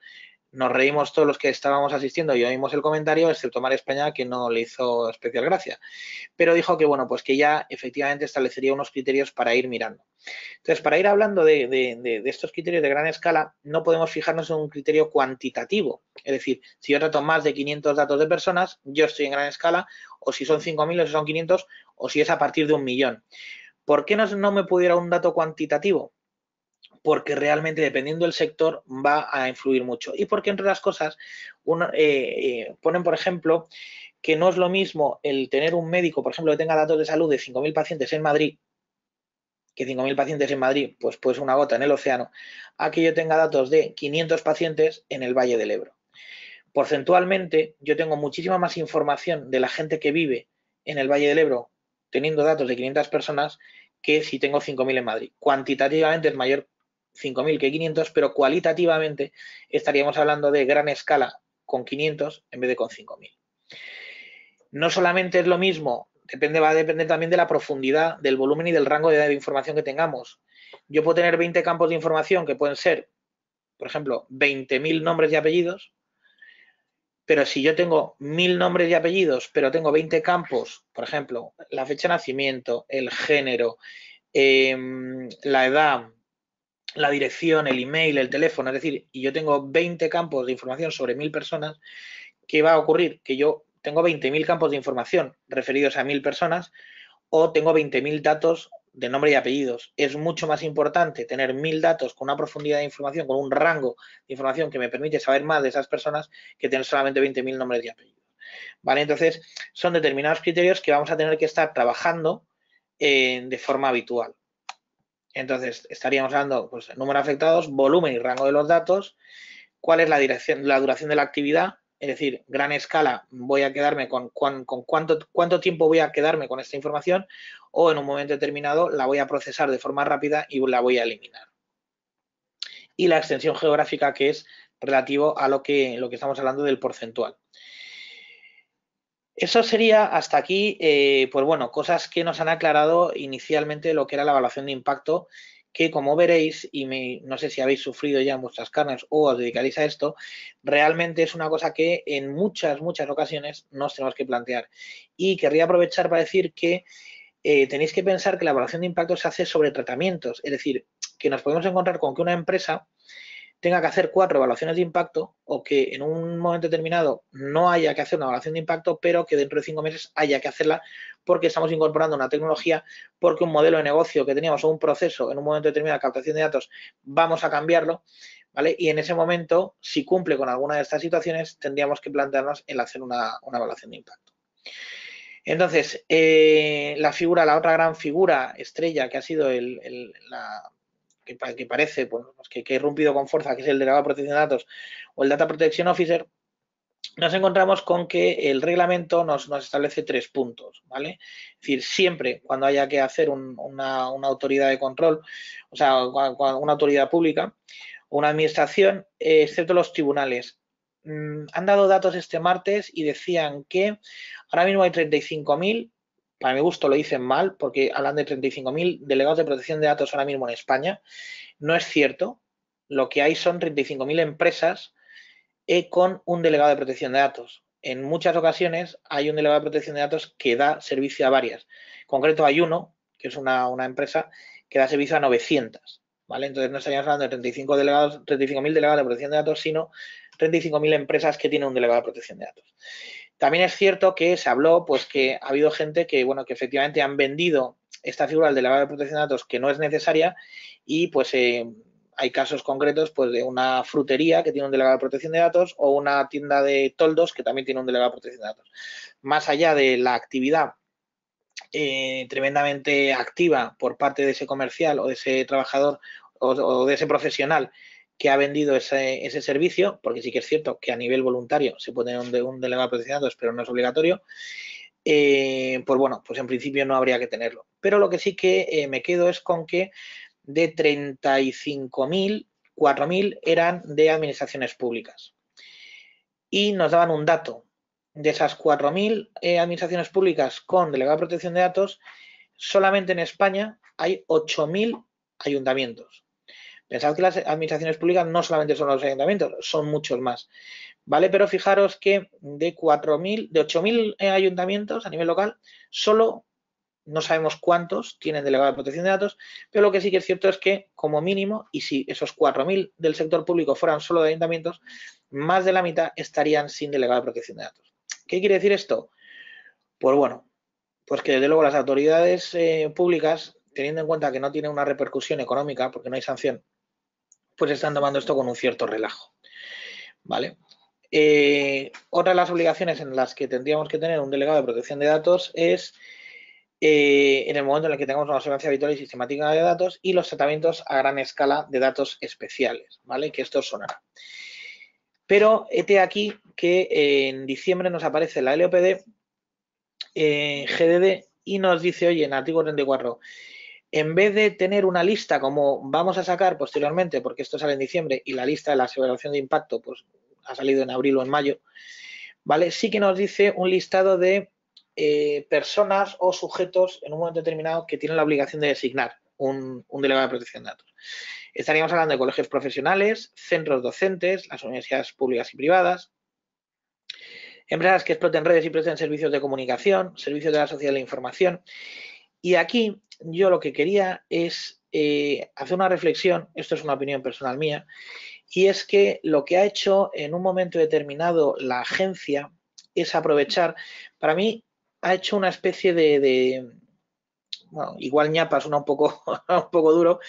nos reímos todos los que estábamos asistiendo y oímos el comentario, excepto María España, que no le hizo especial gracia. Pero dijo que, bueno, pues que ya efectivamente establecería unos criterios para ir mirando. Entonces, para ir hablando de estos criterios de gran escala, no podemos fijarnos en un criterio cuantitativo. Es decir, si yo trato más de 500 datos de personas, yo estoy en gran escala, o si son 5.000 o si son 500, o si es a partir de 1.000.000. ¿Por qué no me pudiera un dato cuantitativo? Porque realmente, dependiendo del sector, va a influir mucho. Y porque, entre otras cosas, ponen, por ejemplo, que no es lo mismo el tener un médico, por ejemplo, que tenga datos de salud de 5.000 pacientes en Madrid, que 5.000 pacientes en Madrid, pues es una gota en el océano, a que yo tenga datos de 500 pacientes en el Valle del Ebro. Porcentualmente, yo tengo muchísima más información de la gente que vive en el Valle del Ebro, teniendo datos de 500 personas, que si tengo 5.000 en Madrid. Cuantitativamente es mayor 5.000 que 500, pero cualitativamente estaríamos hablando de gran escala con 500 en vez de con 5.000. No solamente es lo mismo, va a depender también de la profundidad, del volumen y del rango de información que tengamos. Yo puedo tener 20 campos de información que pueden ser, por ejemplo, 20.000 nombres y apellidos, pero si yo tengo 1.000 nombres y apellidos, pero tengo 20 campos, por ejemplo, la fecha de nacimiento, el género, la edad, la dirección, el email, el teléfono, es decir, y yo tengo 20 campos de información sobre 1.000 personas, ¿qué va a ocurrir? Que yo tengo 20.000 campos de información referidos a 1.000 personas, o tengo 20.000 datos de nombre y apellidos. Es mucho más importante tener 1.000 datos con una profundidad de información, con un rango de información que me permite saber más de esas personas, que tener solamente 20.000 nombres y apellidos. ¿Vale? Entonces, son determinados criterios que vamos a tener que estar trabajando de forma habitual. Entonces, estaríamos hablando, pues, número de afectados, volumen y rango de los datos, cuál es la duración de la actividad, es decir, gran escala, voy a quedarme con cuánto tiempo voy a quedarme con esta información, o en un momento determinado la voy a procesar de forma rápida y la voy a eliminar. Y la extensión geográfica, que es relativo a lo que estamos hablando del porcentual. Eso sería hasta aquí, pues bueno, cosas que nos han aclarado inicialmente lo que era la evaluación de impacto, que como veréis, y no sé si habéis sufrido ya en vuestras carnes o os dedicaréis a esto, realmente es una cosa que en muchas ocasiones nos tenemos que plantear. Y querría aprovechar para decir que tenéis que pensar que la evaluación de impacto se hace sobre tratamientos, es decir, que nos podemos encontrar con que una empresa tenga que hacer 4 evaluaciones de impacto, o que en un momento determinado no haya que hacer una evaluación de impacto, pero que dentro de 5 meses haya que hacerla porque estamos incorporando una tecnología, porque un modelo de negocio que teníamos o un proceso en un momento determinado de captación de datos vamos a cambiarlo, ¿vale? Y en ese momento, si cumple con alguna de estas situaciones, tendríamos que plantearnos el hacer una evaluación de impacto. Entonces, la otra gran figura estrella que ha sido que parece pues, que he rompido con fuerza, que es el delegado de protección de datos o el Data Protection Officer, nos encontramos con que el reglamento nos establece 3 puntos, ¿vale? Es decir, siempre cuando haya que hacer una autoridad de control, o sea, una autoridad pública, una administración, excepto los tribunales. Han dado datos este martes y decían que ahora mismo hay 35.000, para mi gusto lo dicen mal, porque hablan de 35.000 delegados de protección de datos ahora mismo en España. No es cierto. Lo que hay son 35.000 empresas con un delegado de protección de datos. En muchas ocasiones hay un delegado de protección de datos que da servicio a varias. En concreto hay uno, que es una empresa, que da servicio a 900. ¿Vale? Entonces no estaríamos hablando de 35.000 delegados de protección de datos, sino 35.000 empresas que tienen un delegado de protección de datos. También es cierto que se habló, pues que ha habido gente que, bueno, que efectivamente han vendido esta figura del delegado de protección de datos que no es necesaria, y pues hay casos concretos, pues, de una frutería que tiene un delegado de protección de datos, o una tienda de toldos que también tiene un delegado de protección de datos. Más allá de la actividad tremendamente activa por parte de ese comercial o de ese trabajador o de ese profesional que ha vendido ese servicio, porque sí que es cierto que a nivel voluntario se puede tener un delegado de protección de datos, pero no es obligatorio, pues bueno, pues en principio no habría que tenerlo. Pero lo que sí que me quedo es con que de 35.000, 4.000 eran de administraciones públicas. Y nos daban un dato. De esas 4.000 administraciones públicas con delegado de protección de datos, solamente en España hay 8.000 ayuntamientos. Pensad que las administraciones públicas no solamente son los ayuntamientos, son muchos más, ¿vale? Pero fijaros que de 8.000 ayuntamientos a nivel local, solo no sabemos cuántos tienen delegado de protección de datos, pero lo que sí que es cierto es que, como mínimo, y si esos 4.000 del sector público fueran solo de ayuntamientos, más de la mitad estarían sin delegado de protección de datos. ¿Qué quiere decir esto? Pues bueno, pues que desde luego las autoridades públicas, teniendo en cuenta que no tiene una repercusión económica, porque no hay sanción, pues están tomando esto con un cierto relajo, ¿vale? Otra de las obligaciones en las que tendríamos que tener un delegado de protección de datos es en el momento en el que tengamos una observancia habitual y sistemática de datos y los tratamientos a gran escala de datos especiales, ¿vale? Que esto sonará. Pero hete aquí que en diciembre nos aparece la LOPD, GDD, y nos dice, oye, en el artículo 34, en vez de tener una lista como vamos a sacar posteriormente, porque esto sale en diciembre y la lista de la evaluación de impacto pues ha salido en abril o en mayo, ¿vale? Sí que nos dice un listado de personas o sujetos en un momento determinado que tienen la obligación de designar un delegado de protección de datos. Estaríamos hablando de colegios profesionales, centros docentes, las universidades públicas y privadas, empresas que exploten redes y presten servicios de comunicación, servicios de la sociedad de la información. Y aquí yo lo que quería es hacer una reflexión, esto es una opinión personal mía, y es que lo que ha hecho en un momento determinado la agencia es aprovechar, para mí ha hecho una especie bueno, igual ñapa suena un poco duro,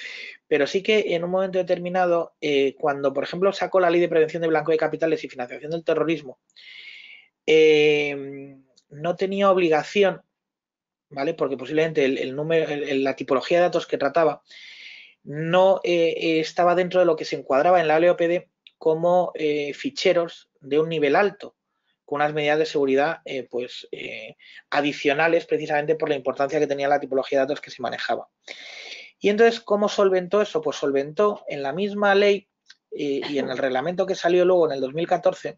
pero sí que en un momento determinado, cuando por ejemplo sacó la Ley de Prevención de Blanqueo de Capitales y Financiación del Terrorismo, no tenía obligación, ¿vale? Porque posiblemente la tipología de datos que trataba no estaba dentro de lo que se encuadraba en la LOPD como ficheros de un nivel alto, con unas medidas de seguridad adicionales precisamente por la importancia que tenía la tipología de datos que se manejaba. Y entonces, ¿cómo solventó eso? Pues solventó en la misma ley y en el reglamento que salió luego en el 2014,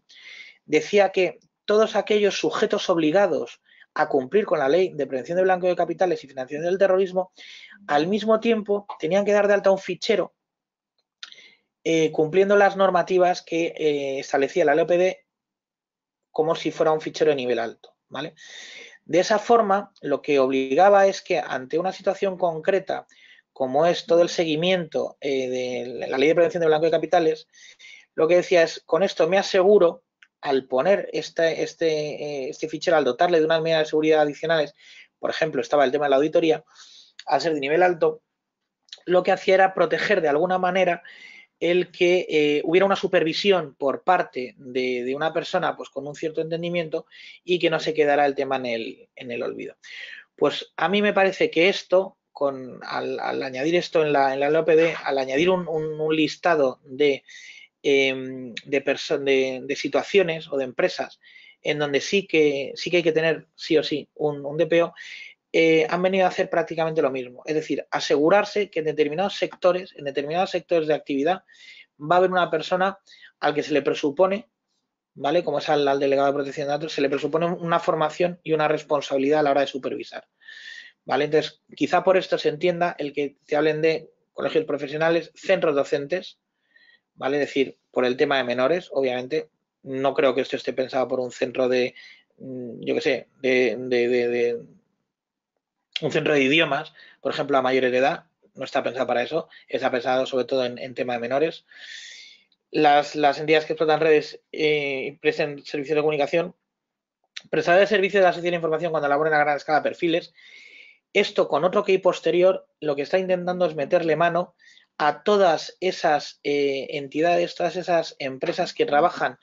decía que todos aquellos sujetos obligados a cumplir con la ley de prevención de blanqueo de capitales y financiación del terrorismo, al mismo tiempo tenían que dar de alta un fichero cumpliendo las normativas que establecía la LOPD como si fuera un fichero de nivel alto, ¿vale? De esa forma, lo que obligaba es que ante una situación concreta, como es todo el seguimiento de la ley de prevención de blanqueo de capitales, lo que decía es, con esto me aseguro, al poner este fichero, al dotarle de unas medidas de seguridad adicionales, por ejemplo, estaba el tema de la auditoría, al ser de nivel alto, lo que hacía era proteger de alguna manera el que hubiera una supervisión por parte de una persona pues con un cierto entendimiento y que no se quedara el tema en el olvido. Pues a mí me parece que esto, al añadir esto en la LOPD, al añadir un listado de situaciones o de empresas en donde sí que hay que tener sí o sí un DPO, han venido a hacer prácticamente lo mismo. Es decir, asegurarse que en determinados sectores de actividad va a haber una persona al que se le presupone, ¿vale? Como es al delegado de protección de datos, se le presupone una formación y una responsabilidad a la hora de supervisar, ¿vale? Entonces, quizá por esto se entienda el que te hablen de colegios profesionales, centros docentes, ¿vale? Es decir, por el tema de menores, obviamente, no creo que esto esté pensado por un centro yo qué sé, un centro de idiomas, por ejemplo, a mayores de edad, no está pensado para eso, está pensado sobre todo en tema de menores. Las entidades que explotan redes y prestan servicios de comunicación, prestadores de servicios de la sociedad de información cuando elaboran a gran escala perfiles. Esto con otro KPI posterior lo que está intentando es meterle mano a todas esas entidades, todas esas empresas que trabajan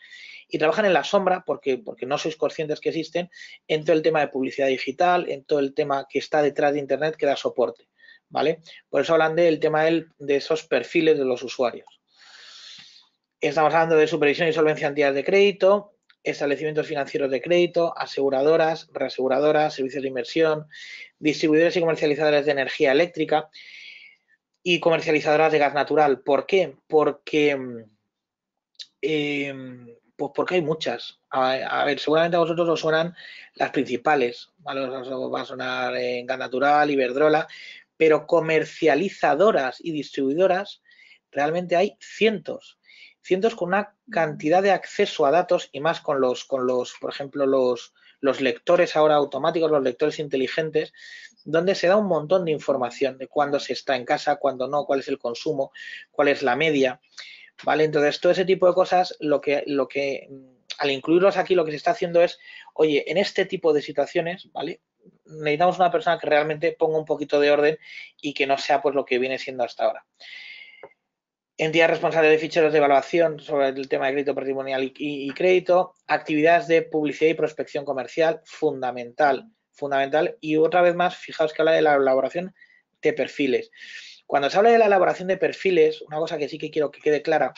y trabajan en la sombra porque no sois conscientes que existen en todo el tema de publicidad digital, en todo el tema que está detrás de Internet que da soporte, ¿vale? Por eso hablan del tema de esos perfiles de los usuarios. Estamos hablando de supervisión y solvencia de entidades de crédito, establecimientos financieros de crédito, aseguradoras, reaseguradoras, servicios de inversión, distribuidores y comercializadores de energía eléctrica y comercializadoras de gas natural. ¿Por qué? Porque hay muchas. A ver, seguramente a vosotros os suenan las principales, ¿vale? Os va a sonar Gas Natural, Iberdrola, pero comercializadoras y distribuidoras realmente hay cientos con una cantidad de acceso a datos y más con los por ejemplo, los lectores ahora automáticos, los lectores inteligentes, donde se da un montón de información de cuándo se está en casa, cuándo no, cuál es el consumo, cuál es la media, ¿vale? Entonces, todo ese tipo de cosas, lo que al incluirlos aquí, lo que se está haciendo es, oye, en este tipo de situaciones, ¿vale? Necesitamos una persona que realmente ponga un poquito de orden y que no sea pues lo que viene siendo hasta ahora. Entidad responsable de ficheros de evaluación sobre el tema de crédito patrimonial y crédito, actividades de publicidad y prospección comercial, fundamental. Y otra vez más, fijaos que habla de la elaboración de perfiles. Cuando se habla de la elaboración de perfiles, una cosa que sí que quiero que quede clara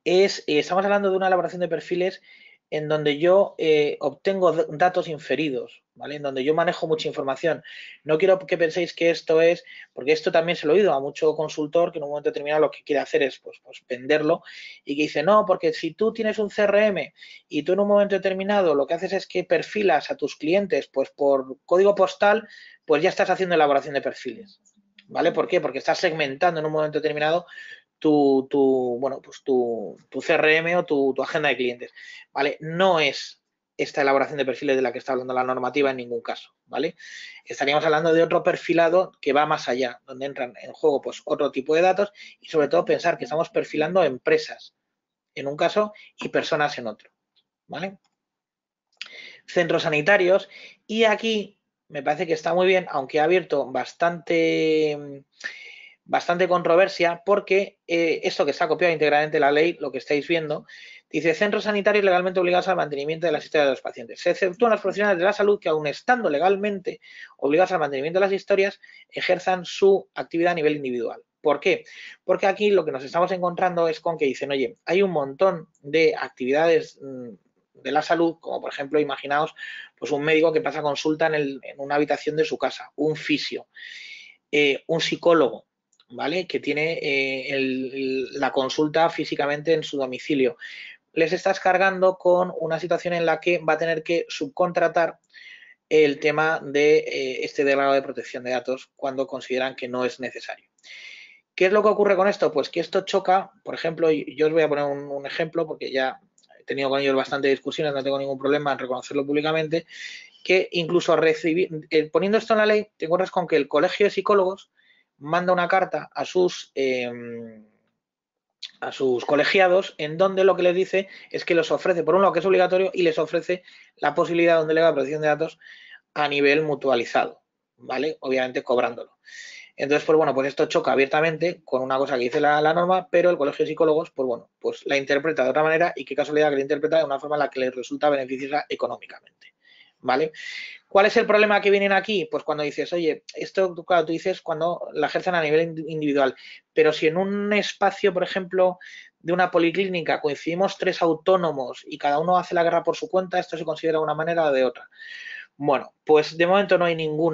es, estamos hablando de una elaboración de perfiles en donde yo obtengo datos inferidos, ¿vale? En donde yo manejo mucha información. No quiero que penséis que esto es, porque esto también se lo he oído a mucho consultor que en un momento determinado lo que quiere hacer es pues venderlo y que dice, no, porque si tú tienes un CRM y tú en un momento determinado lo que haces es que perfilas a tus clientes pues por código postal, pues ya estás haciendo elaboración de perfiles, ¿vale? ¿Por qué? Porque estás segmentando en un momento determinado tu CRM o tu agenda de clientes, ¿vale? No es esta elaboración de perfiles de la que está hablando la normativa en ningún caso, ¿vale? Estaríamos hablando de otro perfilado que va más allá, donde entran en juego pues otro tipo de datos y sobre todo pensar que estamos perfilando empresas en un caso y personas en otro, ¿vale? Centros sanitarios y aquí me parece que está muy bien, aunque ha abierto bastante controversia porque esto que está copiado íntegramente de la ley, lo que estáis viendo, dice centros sanitarios legalmente obligados al mantenimiento de las historias de los pacientes. Se exceptúan los profesionales de la salud que aun estando legalmente obligados al mantenimiento de las historias, ejerzan su actividad a nivel individual. ¿Por qué? Porque aquí lo que nos estamos encontrando es con que dicen, oye, hay un montón de actividades de la salud, como por ejemplo, imaginaos, pues un médico que pasa consulta en una habitación de su casa, un fisio, un psicólogo, ¿vale? Que tiene la consulta físicamente en su domicilio. Les estás cargando con una situación en la que va a tener que subcontratar el tema de este delegado de protección de datos cuando consideran que no es necesario. ¿Qué es lo que ocurre con esto? Pues que esto choca, por ejemplo, y yo os voy a poner un ejemplo porque ya he tenido con ellos bastante discusiones, no tengo ningún problema en reconocerlo públicamente, que incluso poniendo esto en la ley, te encuentras con que el Colegio de Psicólogos manda una carta a sus colegiados en donde lo que les dice es que les ofrece, por un lado que es obligatorio, y les ofrece la posibilidad de un delegado de protección de datos a nivel mutualizado, ¿vale? Obviamente cobrándolo. Entonces, pues bueno, pues esto choca abiertamente con una cosa que dice la norma, pero el Colegio de Psicólogos, pues bueno, pues la interpreta de otra manera y qué casualidad que la interpreta de una forma en la que les resulta beneficiosa económicamente, ¿vale? ¿Cuál es el problema que vienen aquí? Pues cuando dices, oye, esto, claro, tú dices cuando la ejercen a nivel individual, pero si en un espacio, por ejemplo, de una policlínica coincidimos 3 autónomos y cada uno hace la guerra por su cuenta, esto se considera de una manera o de otra. Bueno, pues de momento no hay ningún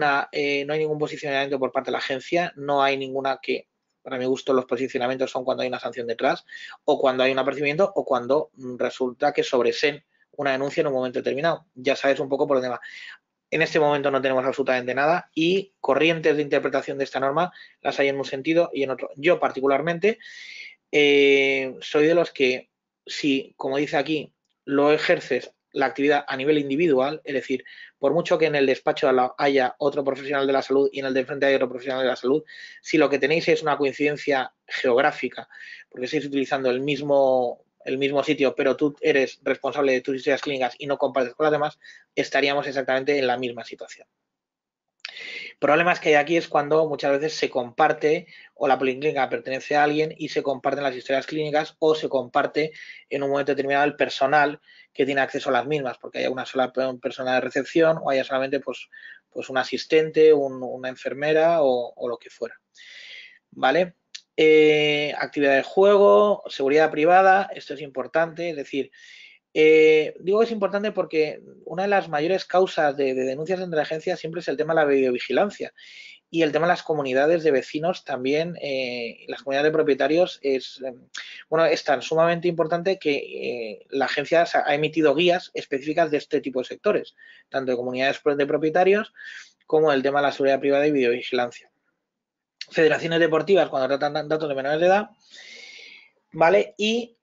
posicionamiento por parte de la agencia, no hay ninguna que, para mi gusto, los posicionamientos son cuando hay una sanción detrás, o cuando hay un apercibimiento, o cuando resulta que sobreseen una denuncia en un momento determinado. Ya sabes un poco por dónde va. En este momento no tenemos absolutamente nada y corrientes de interpretación de esta norma las hay en un sentido y en otro. Yo particularmente soy de los que si, como dice aquí, lo ejerces la actividad a nivel individual, es decir, por mucho que en el despacho haya otro profesional de la salud y en el de frente haya otro profesional de la salud, si lo que tenéis es una coincidencia geográfica, porque estáis utilizando el mismo sitio, pero tú eres responsable de tus historias clínicas y no compartes con las demás, estaríamos exactamente en la misma situación. Problemas que hay aquí es cuando muchas veces se comparte o la policlínica pertenece a alguien y se comparten las historias clínicas o se comparte en un momento determinado el personal que tiene acceso a las mismas, porque haya una sola persona de recepción o haya solamente pues un asistente, una enfermera o lo que fuera. ¿Vale? Actividad de juego, seguridad privada, esto es importante, es decir, digo que es importante porque una de las mayores causas de denuncias entre agencias siempre es el tema de la videovigilancia y el tema de las comunidades de vecinos también, las comunidades de propietarios es tan sumamente importante que la agencia ha emitido guías específicas de este tipo de sectores, tanto de comunidades de propietarios como el tema de la seguridad privada y videovigilancia. federaciones deportivas cuando tratan datos de menores de edad, ¿vale? Y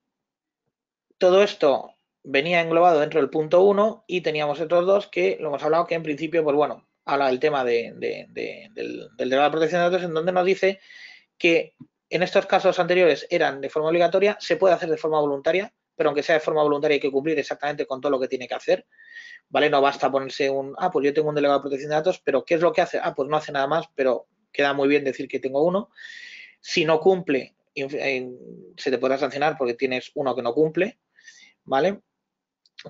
todo esto venía englobado dentro del punto 1 y teníamos otros dos que lo hemos hablado que en principio, pues bueno, habla del tema del delegado de protección de datos, en donde nos dice que en estos casos anteriores eran de forma obligatoria, se puede hacer de forma voluntaria, pero aunque sea de forma voluntaria hay que cumplir exactamente con todo lo que tiene que hacer, ¿vale? No basta ponerse pues yo tengo un delegado de protección de datos, pero ¿qué es lo que hace? Pues no hace nada más, pero queda muy bien decir que tengo uno. Si no cumple, se te podrá sancionar porque tienes uno que no cumple, ¿vale?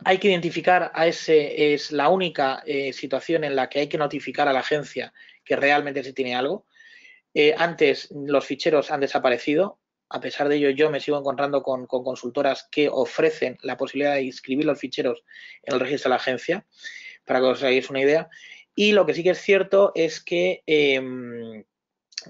Hay que identificar es la única situación en la que hay que notificar a la agencia que realmente se tiene algo. Antes los ficheros han desaparecido, a pesar de ello yo me sigo encontrando con consultoras que ofrecen la posibilidad de inscribir los ficheros en el registro de la agencia, para que os hagáis una idea. Y lo que sí que es cierto es que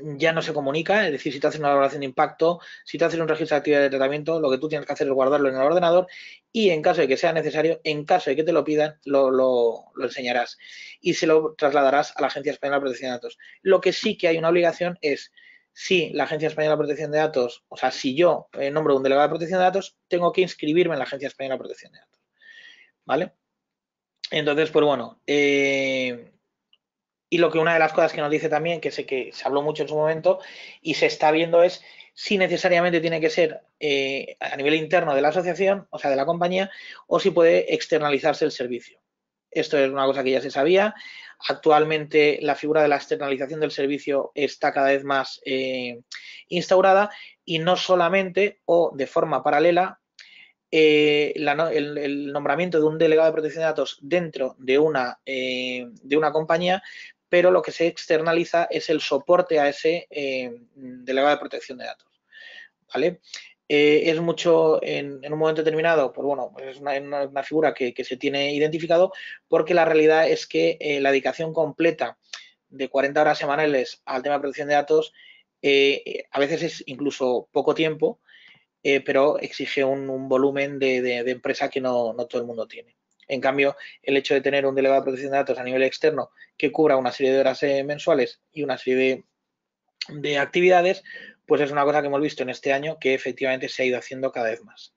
ya no se comunica, es decir, si tú haces una valoración de impacto, si tú haces un registro de actividad de tratamiento, lo que tú tienes que hacer es guardarlo en el ordenador y en caso de que sea necesario, en caso de que te lo pidan, lo enseñarás y se lo trasladarás a la Agencia Española de Protección de Datos. Lo que sí que hay una obligación es, si la Agencia Española de Protección de Datos, o sea, si yo nombro un delegado de protección de datos, tengo que inscribirme en la Agencia Española de Protección de Datos, ¿vale? Entonces, pues bueno, y lo que una de las cosas que nos dice también, que sé que se habló mucho en su momento y se está viendo es si necesariamente tiene que ser a nivel interno de la asociación, o sea, de la compañía, o si puede externalizarse el servicio. Esto es una cosa que ya se sabía. Actualmente la figura de la externalización del servicio está cada vez más instaurada y no solamente o de forma paralela el nombramiento de un delegado de protección de datos dentro de una compañía, pero lo que se externaliza es el soporte a ese delegado de protección de datos, ¿vale? Es mucho en un momento determinado, pues bueno, es una figura que se tiene identificado porque la realidad es que la dedicación completa de 40 horas semanales al tema de protección de datos a veces es incluso poco tiempo, pero exige un volumen de empresa que no todo el mundo tiene. En cambio, el hecho de tener un delegado de protección de datos a nivel externo que cubra una serie de horas mensuales y una serie de actividades, pues es una cosa que hemos visto en este año que efectivamente se ha ido haciendo cada vez más.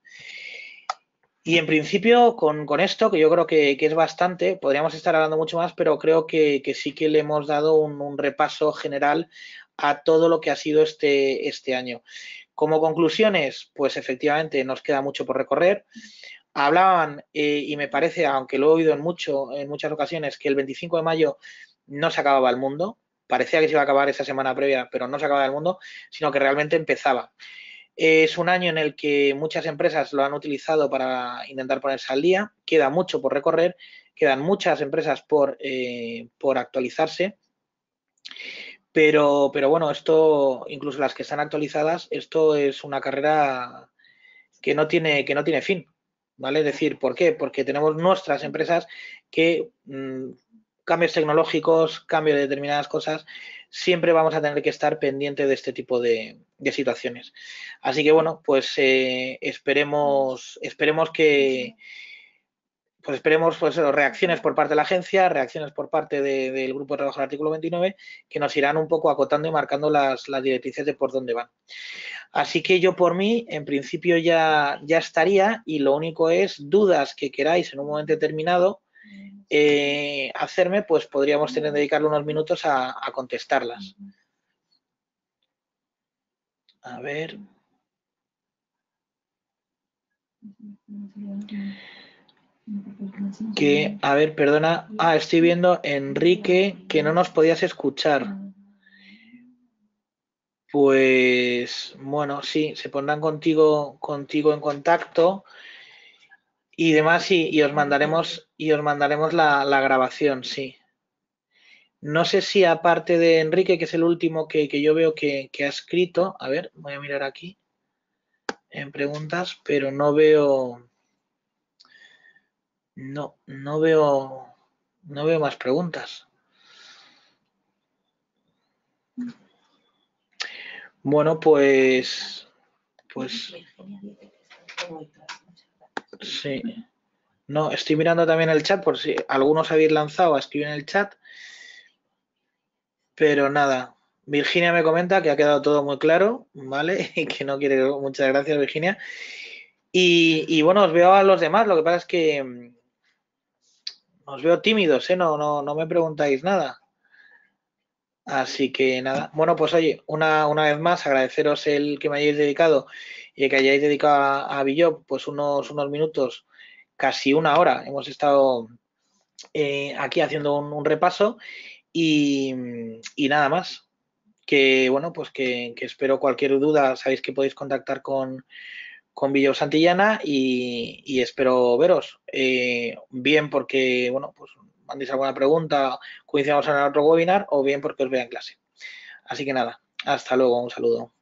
Y en principio, con esto, que yo creo que es bastante, podríamos estar hablando mucho más, pero creo que sí que le hemos dado un repaso general a todo lo que ha sido este año. Como conclusiones, pues efectivamente nos queda mucho por recorrer. Hablaban, y me parece, aunque lo he oído en muchas ocasiones, que el 25 de mayo no se acababa el mundo. Parecía que se iba a acabar esa semana previa, pero no se acababa el mundo, sino que realmente empezaba. Es un año en el que muchas empresas lo han utilizado para intentar ponerse al día. Queda mucho por recorrer, quedan muchas empresas por actualizarse. Pero bueno, esto, incluso las que están actualizadas, esto es una carrera que no tiene fin, ¿vale? Es decir, ¿por qué? Porque tenemos nuestras empresas que cambios tecnológicos, cambio de determinadas cosas, siempre vamos a tener que estar pendiente de este tipo de situaciones. Así que bueno, pues esperemos que reacciones por parte de la agencia, reacciones por parte del grupo de trabajo del artículo 29, que nos irán un poco acotando y marcando las directrices de por dónde van. Así que yo por mí, en principio ya estaría, y lo único es dudas que queráis en un momento determinado hacerme, pues podríamos dedicarle unos minutos a contestarlas. A ver. A ver, perdona. Estoy viendo, Enrique, que no nos podías escuchar. Pues bueno, sí, se pondrán contigo en contacto y demás y os mandaremos la grabación, sí. No sé si aparte de Enrique, que es el último que yo veo que ha escrito, a ver, voy a mirar aquí en preguntas, pero no veo más preguntas. Bueno, pues sí. No, estoy mirando también el chat por si algunos habéis lanzado a escribir en el chat, pero nada. Virginia me comenta que ha quedado todo muy claro, ¿vale? Y que no quiere... Muchas gracias, Virginia. Y bueno, os veo a los demás. Lo que pasa es que os veo tímidos, ¿eh? No me preguntáis nada. Así que nada. Bueno, pues oye, una vez más agradeceros el que me hayáis dedicado y que hayáis dedicado a Billob pues unos minutos, casi una hora. Hemos estado aquí haciendo un repaso y nada más. Que bueno, pues que espero cualquier duda, sabéis que podéis contactar con Billob Santillana y espero veros. Bien porque, bueno, pues mandéis alguna pregunta, coincidamos en otro webinar o bien porque os vea en clase. Así que nada, hasta luego, un saludo.